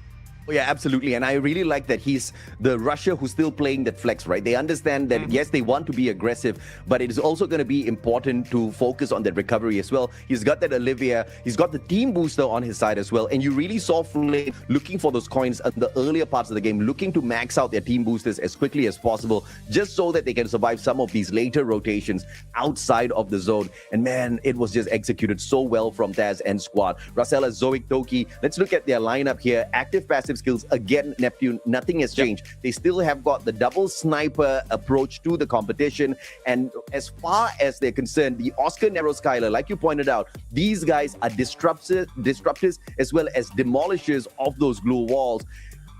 Oh, yeah, absolutely. And I really like that he's the rusher who's still playing that flex, right? They understand that, yes, they want to be aggressive, but it is also going to be important to focus on that recovery as well. He's got that Olivia. He's got the team booster on his side as well. And you really saw Flame looking for those coins in the earlier parts of the game, looking to max out their team boosters as quickly as possible, just so that they can survive some of these later rotations outside of the zone. And man, it was just executed so well from Taz and squad. Rasela, Zoic, Toki. Let's look at their lineup here. Active, passive skills. Again, Neptune, nothing has changed. They still have got the double sniper approach to the competition. And as far as they're concerned, the Oscar Nero Skyler, like you pointed out, these guys are disruptors as well as demolishers of those glue walls.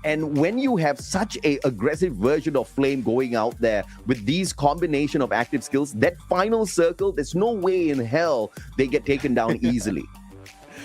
And when you have such a aggressive version of Flame going out there with these combination of active skills, that final circle, there's no way in hell they get taken down easily.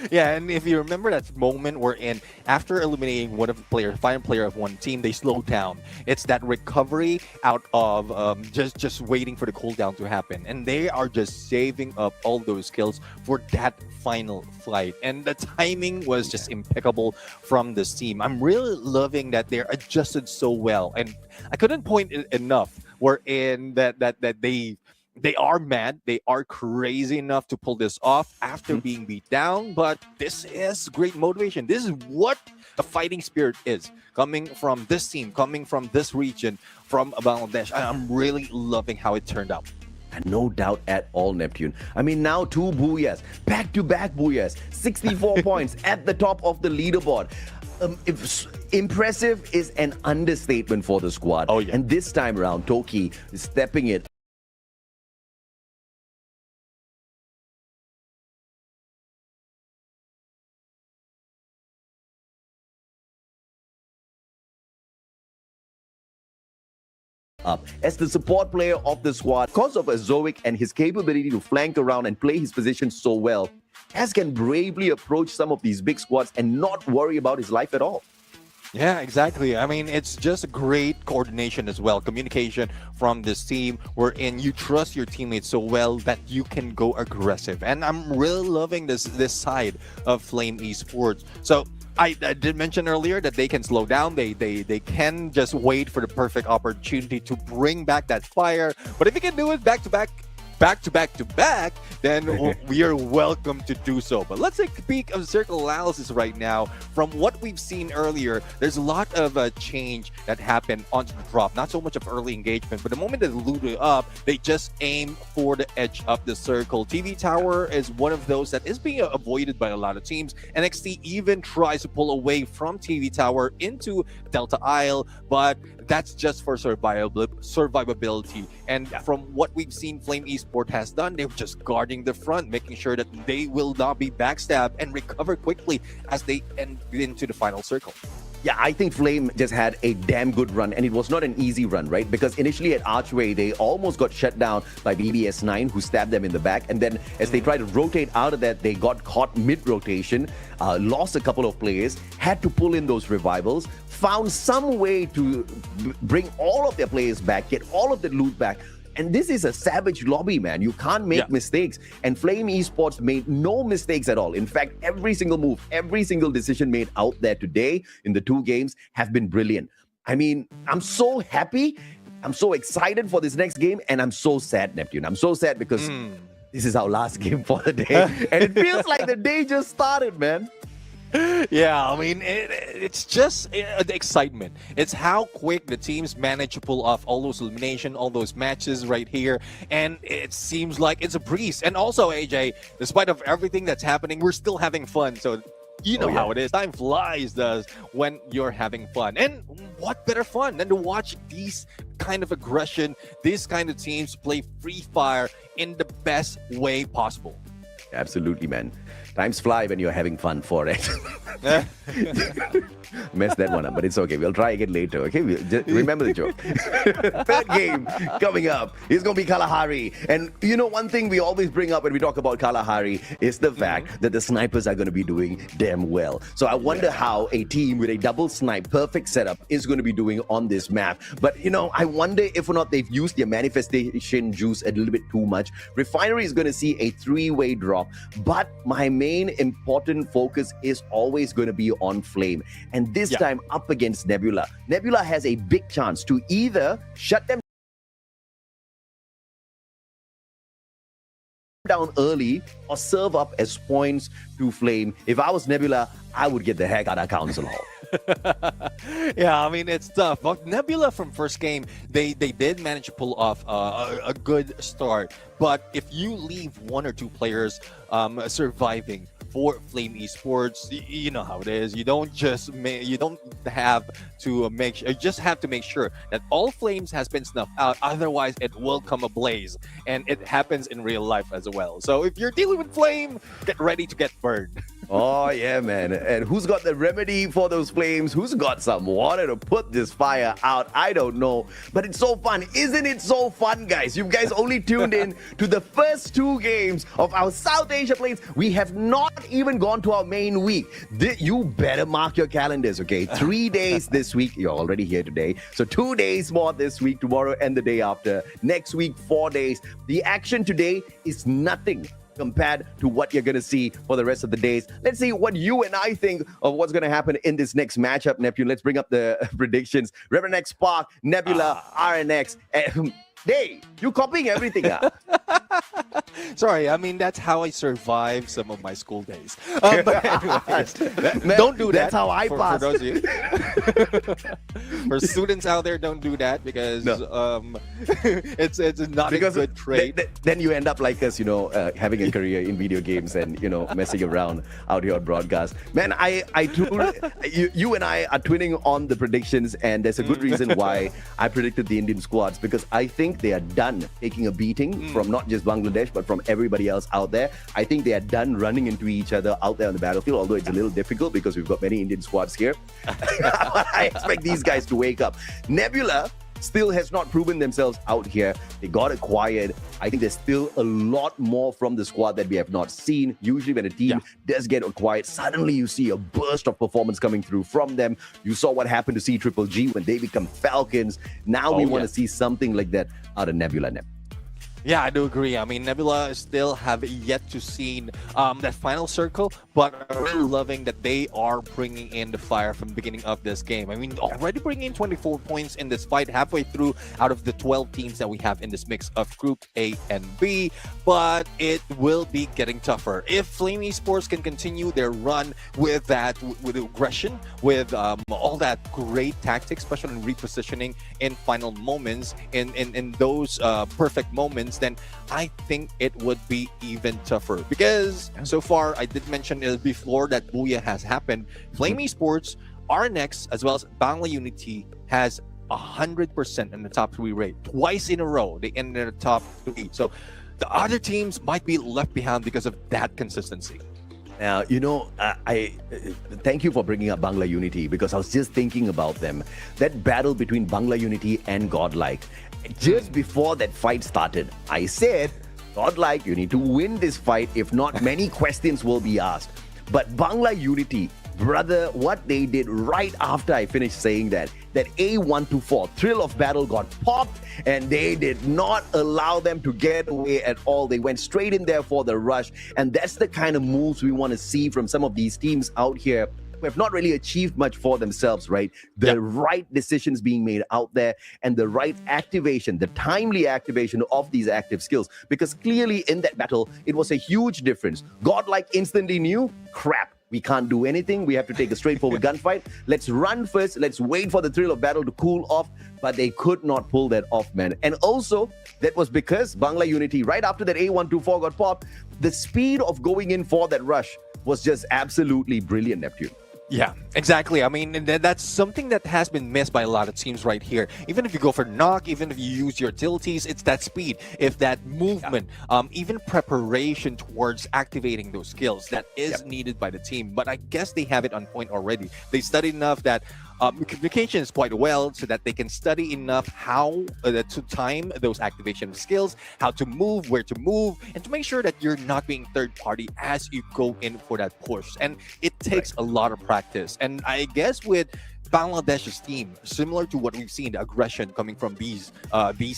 Yeah, and if you remember that moment we're in, after eliminating one of the players, final player of one team, they slowed down. It's that recovery out of just waiting for the cooldown to happen. And they are just saving up all those skills for that final fight. And the timing was just impeccable from this team. I'm really loving that they're adjusted so well. And I couldn't point it enough wherein that they They are mad. They are crazy enough to pull this off after being beat down. But this is great motivation. This is what the fighting spirit is coming from this team, coming from this region, from Bangladesh. I'm really loving how it turned out. And no doubt at all, Neptune. I mean, now 2 booyahs, back-to-back booyahs, 64 points at the top of the leaderboard. Impressive is an understatement for the squad. Oh, yeah. And this time around, Toki is stepping it up as the support player of the squad. Because of Azoic and his capability to flank around and play his position so well, Az can bravely approach some of these big squads and not worry about his life at all. Yeah, exactly. I mean, it's just great coordination as well, communication from this team, wherein you trust your teammates so well that you can go aggressive. And I'm really loving this side of Flame Esports. So I did mention earlier that they can slow down. They can just wait for the perfect opportunity to bring back that fire. But if you can do it back to back, then we are welcome to do so. But let's take a peek of circle analysis right now. From what we've seen earlier, there's a lot of change that happened onto the drop. Not so much of early engagement, but the moment they looted up, they just aim for the edge of the circle. TV Tower is one of those that is being avoided by a lot of teams. NXT even tries to pull away from TV Tower into Delta Isle, but that's just for survivability. And from what we've seen Flame Esports has done, they're just guarding the front, making sure that they will not be backstabbed and recover quickly as they end into the final circle. Yeah, I think Flame just had a damn good run, and it was not an easy run, right? Because initially at Archway, they almost got shut down by BBS9, who stabbed them in the back. And then as they tried to rotate out of that, they got caught mid-rotation, lost a couple of players, had to pull in those revivals, found some way to bring all of their players back, get all of the loot back. And this is a savage lobby, man. You can't make mistakes. And Flame Esports made no mistakes at all. In fact, every single move, every single decision made out there today in the 2 games have been brilliant. I mean, I'm so happy. I'm so excited for this next game. And I'm so sad, Neptune. I'm so sad because this is our last game for the day. And it feels like the day just started, man. Yeah, I mean, it's just the excitement. It's how quick the teams manage to pull off all those elimination, all those matches right here. And it seems like it's a breeze. And also, AJ, despite of everything that's happening, we're still having fun. So you know how it is. Time flies, does, when you're having fun. And what better fun than to watch these kind of aggression, these kind of teams play free fire in the best way possible. Absolutely, man. Times fly when you're having fun for it. Messed that one up, but it's okay. We'll try again later, okay? Just remember the joke. Third game coming up is going to be Kalahari. And you know, one thing we always bring up when we talk about Kalahari is the fact that the snipers are going to be doing damn well. So I wonder how a team with a double snipe, perfect setup is going to be doing on this map. But, you know, I wonder if or not they've used their manifestation juice a little bit too much. Refinery is going to see a 3-way drop. But my main important focus is always going to be on Flame. And this time up against Nebula. Nebula has a big chance to either shut them down early or serve up as points to Flame. If I was Nebula, I would get the heck out of Council Hall. Yeah, I mean, it's tough. But Nebula from first game, they did manage to pull off a good start. But if you leave 1 or 2 players surviving for Flame Esports, you know how it is. You don't just you don't have to make sure. You just have to make sure that all flames has been snuffed out. Otherwise, it will come ablaze, and it happens in real life as well. So if you're dealing with flame, get ready to get burned. Oh, yeah, man. And who's got the remedy for those flames? Who's got some water to put this fire out? I don't know. But it's so fun. Isn't it so fun, guys? You guys only tuned in to the first 2 games of our South Asia Plains. We have not even gone to our main week. You better mark your calendars, okay? 3 days this week. You're already here today. So 2 days more this week, tomorrow and the day after. Next week, 4 days. The action today is nothing compared to what you're going to see for the rest of the days. Let's see what you and I think of what's going to happen in this next matchup, Neptune. Let's bring up the predictions. Reverend X Spark, Nebula, RNX. Day, you copying everything. Sorry, I mean that's how I survive some of my school days. But anyways, don't do that. That's how I for pass. those of you. For students out there, don't do that because it's not Because a good trait. then you end up like us, having a career in video games and messing around out here on broadcast. Man, you and I are twinning on the predictions, and there's a good reason why I predicted the Indian squads, because I think they are done taking a beating from not just Bangladesh but from everybody else out there. I think they are done running into each other out there on the battlefield, although it's a little difficult because we've got many Indian squads here. I expect these guys to wake up. Nebula still has not proven themselves out here. They got acquired. I think there's still a lot more from the squad that we have not seen. Usually when a team does get acquired, suddenly you see a burst of performance coming through from them. You saw what happened to Triple G when they become Falcons. Now we want to see something like that out of Nebula. Yeah, I do agree. I mean, Nebula still have yet to see that final circle, but I'm really loving that they are bringing in the fire from the beginning of this game. I mean, already bringing in 24 points in this fight, halfway through out of the 12 teams that we have in this mix of Group A and B, but it will be getting tougher. If Flame Esports can continue their run with that, with aggression, with all that great tactics, especially in repositioning in final moments, in those perfect moments, then I think it would be even tougher. Because so far, I did mention before that Booyah has happened. Flame Esports, RNX, as well as Bangla Unity has 100% in the top 3 rate. Twice in a row, they ended in the top 3. So the other teams might be left behind because of that consistency. Now, I thank you for bringing up Bangla Unity, because I was just thinking about them. That battle between Bangla Unity and Godlike. Just before that fight started, I said, Godlike, you need to win this fight. If not, many questions will be asked. But Bangla Unity, brother, what they did right after I finished saying that A124 thrill of battle got popped, and they did not allow them to get away at all. They went straight in there for the rush, and that's the kind of moves we want to see from some of these teams out here who have not really achieved much for themselves, right? The right decisions being made out there, and the right activation, the timely activation of these active skills. Because clearly in that battle, it was a huge difference. Godlike instantly knew, crap, we can't do anything. We have to take a straightforward gunfight. Let's run first. Let's wait for the thrill of battle to cool off. But they could not pull that off, man. And also, that was because Bangla Unity, right after that A124 got popped, the speed of going in for that rush was just absolutely brilliant, Neptune. Yeah, exactly. I mean, that's something that has been missed by a lot of teams right here. Even if you go for knock, even if you use your utilities, it's that speed, if that movement, even preparation towards activating those skills that is needed by the team. But I guess they have it on point already. They studied enough that communication is quite well, so that they can study enough how to time those activation skills, how to move, where to move, and to make sure that you're not being third party as you go in for that push. And it takes a lot of practice. And I guess with Bangladesh's team, similar to what we've seen, the aggression coming from these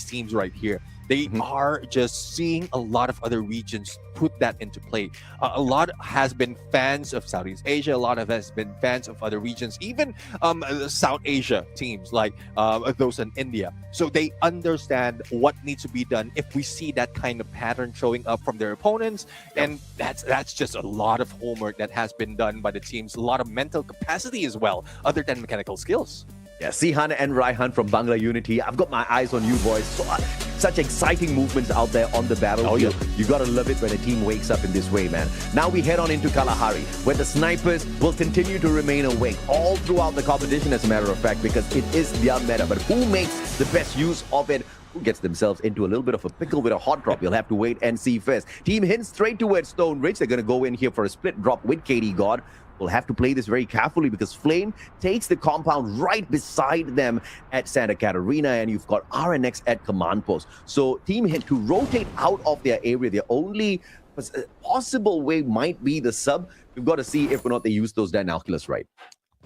teams right here, they are just seeing a lot of other regions put that into play. A lot has been fans of Southeast Asia. A lot of has been fans of other regions, even South Asia teams like those in India. So they understand what needs to be done if we see that kind of pattern showing up from their opponents. And that's just a lot of homework that has been done by the teams. A lot of mental capacity as well, other than mechanical skills. Yeah, Sihan and Raihan from Bangla Unity. I've got my eyes on you boys. So, such exciting movements out there on the battlefield. You gotta love it when a team wakes up in this way, man. Now we head on into Kalahari, where the snipers will continue to remain awake all throughout the competition, as a matter of fact, because it is their meta. But who makes the best use of it? Who gets themselves into a little bit of a pickle with a hot drop? You'll have to wait and see first. Team hints straight towards Stone Ridge. They're gonna go in here for a split drop with KD God. We'll have to play this very carefully, because Flame takes the compound right beside them at Santa Catarina, and you've got RNX at command post. So Team Hint to rotate out of their area, their only possible way might be the sub. We've got to see if or not they use those Dinoculus right.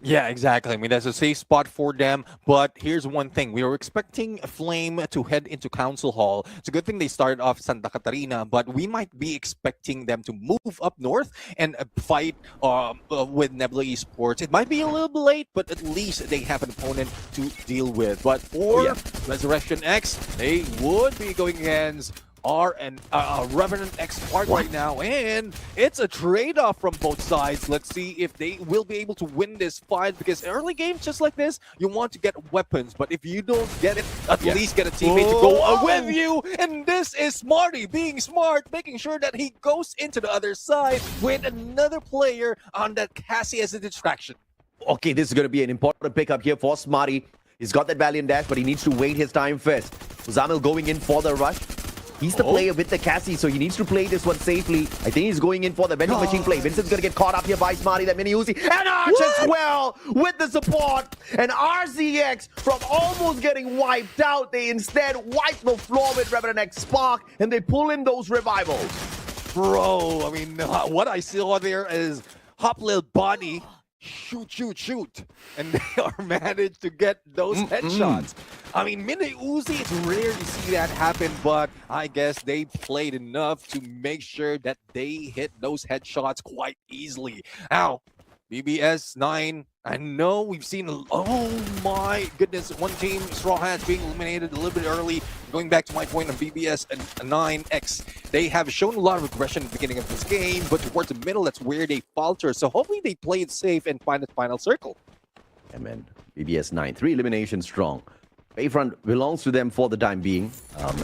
Yeah, exactly. I mean, that's a safe spot for them. But here's one thing. We were expecting Flame to head into Council Hall. It's a good thing they started off Santa Catarina, but we might be expecting them to move up north and fight with Nebula Esports. It might be a little bit late, but at least they have an opponent to deal with. But for Resurrection X, they would be going against Revenant X Spark right now, and it's a trade-off from both sides. Let's see if they will be able to win this fight, because early games just like this, you want to get weapons, but if you don't get it, at least get a teammate to go with you. And this is Smarty being smart, making sure that he goes into the other side with another player on that Cassie as a distraction. Okay, this is going to be an important pickup here for Smarty. He's got that Valiant Dash, but he needs to wait his time first. Zamil going in for the rush. He's the player with the Cassie, so he needs to play this one safely. I think he's going in for the vending machine play. Vincent's going to get caught up here by Smarty, that mini Uzi. And Arch as well with the support. And RCX, from almost getting wiped out, they instead wipe the floor with Revenant X Spark, and they pull in those revivals. Bro, I mean, what I saw there is Hop Lil Bonnie shoot, and they are managed to get those headshots. I mean, mini Uzi, it's rare to see that happen, but I guess they played enough to make sure that they hit those headshots quite easily. Now, BBS 9, I know we've seen, oh my goodness, one team, Straw Hats, being eliminated a little bit early. Going back to my point on BBS and 9X, they have shown a lot of aggression at the beginning of this game, but towards the middle, that's where they falter. So hopefully they play it safe and find the final circle. And man, BBS 9, 3 eliminations strong. Bayfront belongs to them for the time being.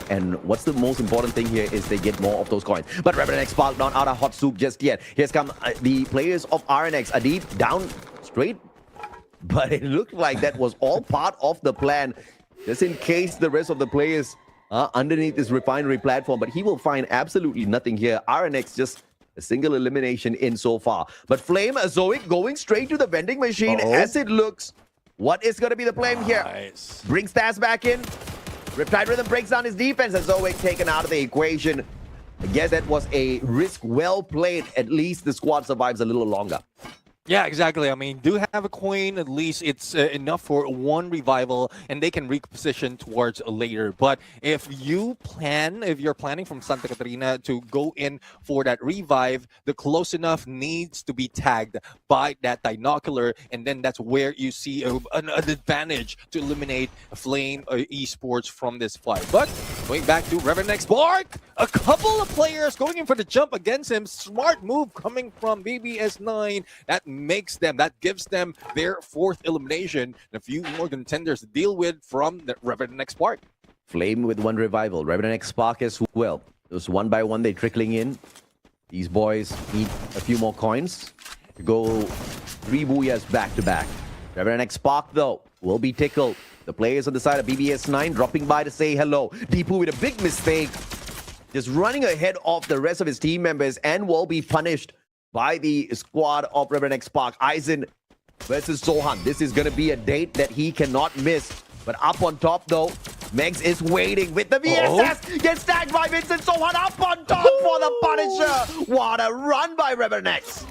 And what's the most important thing here is they get more of those coins. But Revenant X Spark not out of hot soup just yet. Here's come the players of RNX. Adib down straight. But it looked like that was all part of the plan, just in case the rest of the players are underneath this refinery platform. But he will find absolutely nothing here. RNX just a single elimination in so far. But Flame Zoic going straight to the vending machine as it looks. What is going to be the play here? Brings Stas back in. Riptide Rhythm breaks down his defense as Zoic taken out of the equation. I guess that was a risk well played. At least the squad survives a little longer. Yeah, exactly. I mean, do have a coin. At least it's enough for one revival, and they can reposition towards later. But if you're planning from Santa Catarina to go in for that revive, the close enough needs to be tagged by that binocular, and then that's where you see an advantage to eliminate Flame Esports from this fight. But going back to Revenant X Spark, a couple of players going in for the jump against him. Smart move coming from BBS9. That gives them their fourth elimination and a few more contenders to deal with from the Revenant X Spark. Flame with one revival. Revenant X Spark as well. Just one by one, they're trickling in. These boys need a few more coins to go 3 Booyahs back to back. Revenant X Spark, though, will be tickled. The players on the side of BBS9 dropping by to say hello. Deepu with a big mistake. Just running ahead of the rest of his team members and will be punished by the squad of Revenant X Spark. Aizen versus Sohan. This is going to be a date that he cannot miss. But up on top, though, Megs is waiting with the VSS. Gets tagged by Vincent. Sohan up on top for the Punisher. What a run by Revenant X.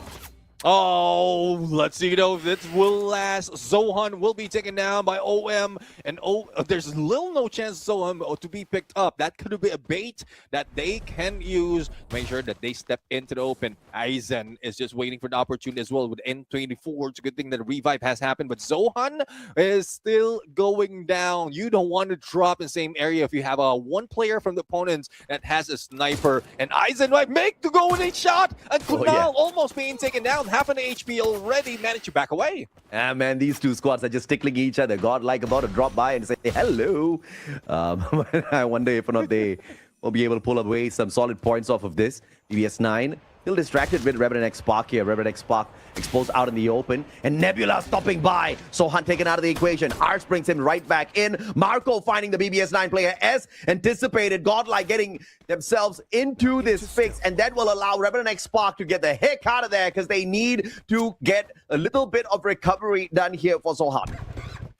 Oh, let's see though if this will last. Zohan will be taken down by OM, and there's little no chance Zohan to be picked up. That could be a bait that they can use to make sure that they step into the open. Aizen is just waiting for the opportunity as well with N24. It's a good thing that a revive has happened, but Zohan is still going down. You don't want to drop in the same area if you have one player from the opponents that has a sniper, and Aizen might make the go with a shot, and Kunal almost being taken down. Half an HP already, managed to back away. Ah, man, these two squads are just tickling each other. Godlike about to drop by and say hello. I wonder if or not they will be able to pull away some solid points off of this. BBS9 still distracted with Revenant X Spark here. Revenant X Spark exposed out in the open. And Nebula stopping by. Sohan taken out of the equation. Arch brings him right back in. Marco finding the BBS9 player as anticipated. Godlike getting themselves into this fix. And that will allow Revenant X Spark to get the heck out of there because they need to get a little bit of recovery done here for Sohan.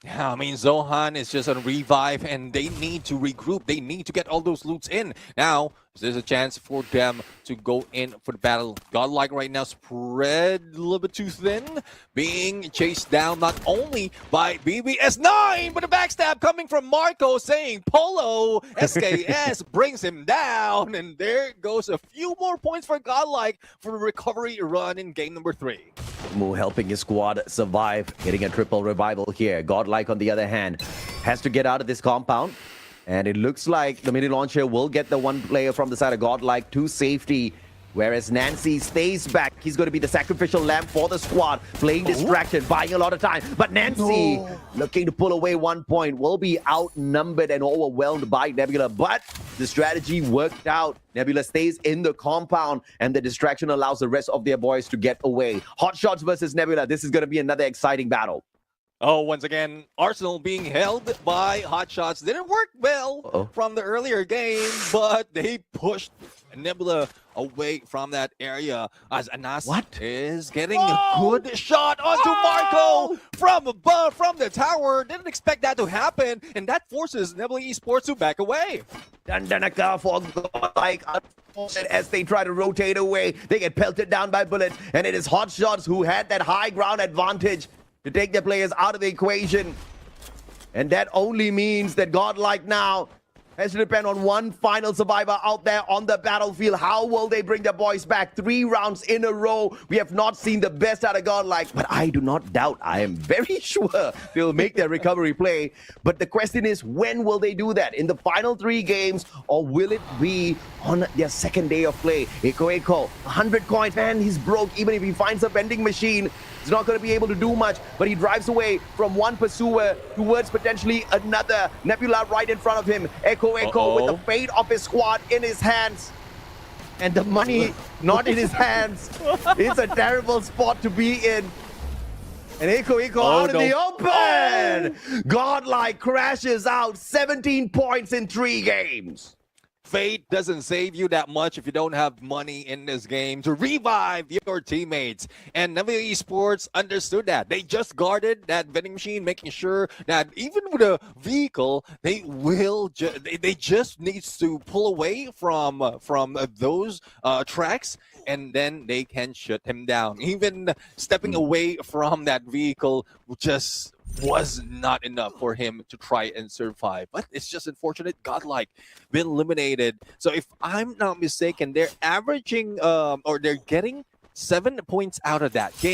Yeah, I mean, Zohan is just on revive, and they need to regroup. They need to get all those loots in. Now, So there's a chance for them to go in for the battle. Godlike right now spread a little bit too thin, being chased down not only by BBS9, but a backstab coming from Marco saying Polo SKS brings him down. And there goes a few more points for Godlike for a recovery run in game number 3. Mu helping his squad survive, getting a triple revival here. Godlike, on the other hand, has to get out of this compound. And it looks like the mini launcher will get the one player from the side of Godlike to safety. Whereas Nancy stays back. He's going to be the sacrificial lamb for the squad. Playing distraction, buying a lot of time. But Nancy, looking to pull away 1 point, will be outnumbered and overwhelmed by Nebula. But the strategy worked out. Nebula stays in the compound, and the distraction allows the rest of their boys to get away. Hot Shots versus Nebula. This is going to be another exciting battle. Oh, once again, Arsenal being held by Hot Shots. Didn't work well from the earlier game, but they pushed Nebula away from that area as Anas is getting a good shot onto Marco from above, from the tower. Didn't expect that to happen, and that forces Nebula Esports to back away. Dandanaka for Godlike, as they try to rotate away. They get pelted down by bullets, and it is Hot Shots who had that high ground advantage to take their players out of the equation. And that only means that Godlike now has to depend on one final survivor out there on the battlefield. How will they bring their boys back? 3 rounds in a row. We have not seen the best out of Godlike, but I do not doubt, I am very sure they'll make their recovery play. But the question is, when will they do that? In the final 3 games, or will it be on their second day of play? Eko, 100 coins, man, he's broke. Even if he finds a vending machine, he's not going to be able to do much, but he drives away from one pursuer towards potentially another. Nebula right in front of him. Echo with the fate of his squad in his hands. And the money not in his hands. It's a terrible spot to be in. And Echo out in the open! Godlike crashes out 17 points in 3 games. Fate doesn't save you that much if you don't have money in this game to revive your teammates. And Nebula Esports understood that. They just guarded that vending machine, making sure that even with a vehicle, they will they just needs to pull away from those tracks, and then they can shut him down. Even stepping away from that vehicle just was not enough for him to try and survive. But it's just unfortunate. Godlike been eliminated. So if I'm not mistaken, they're averaging or they're getting 7 points out of that game.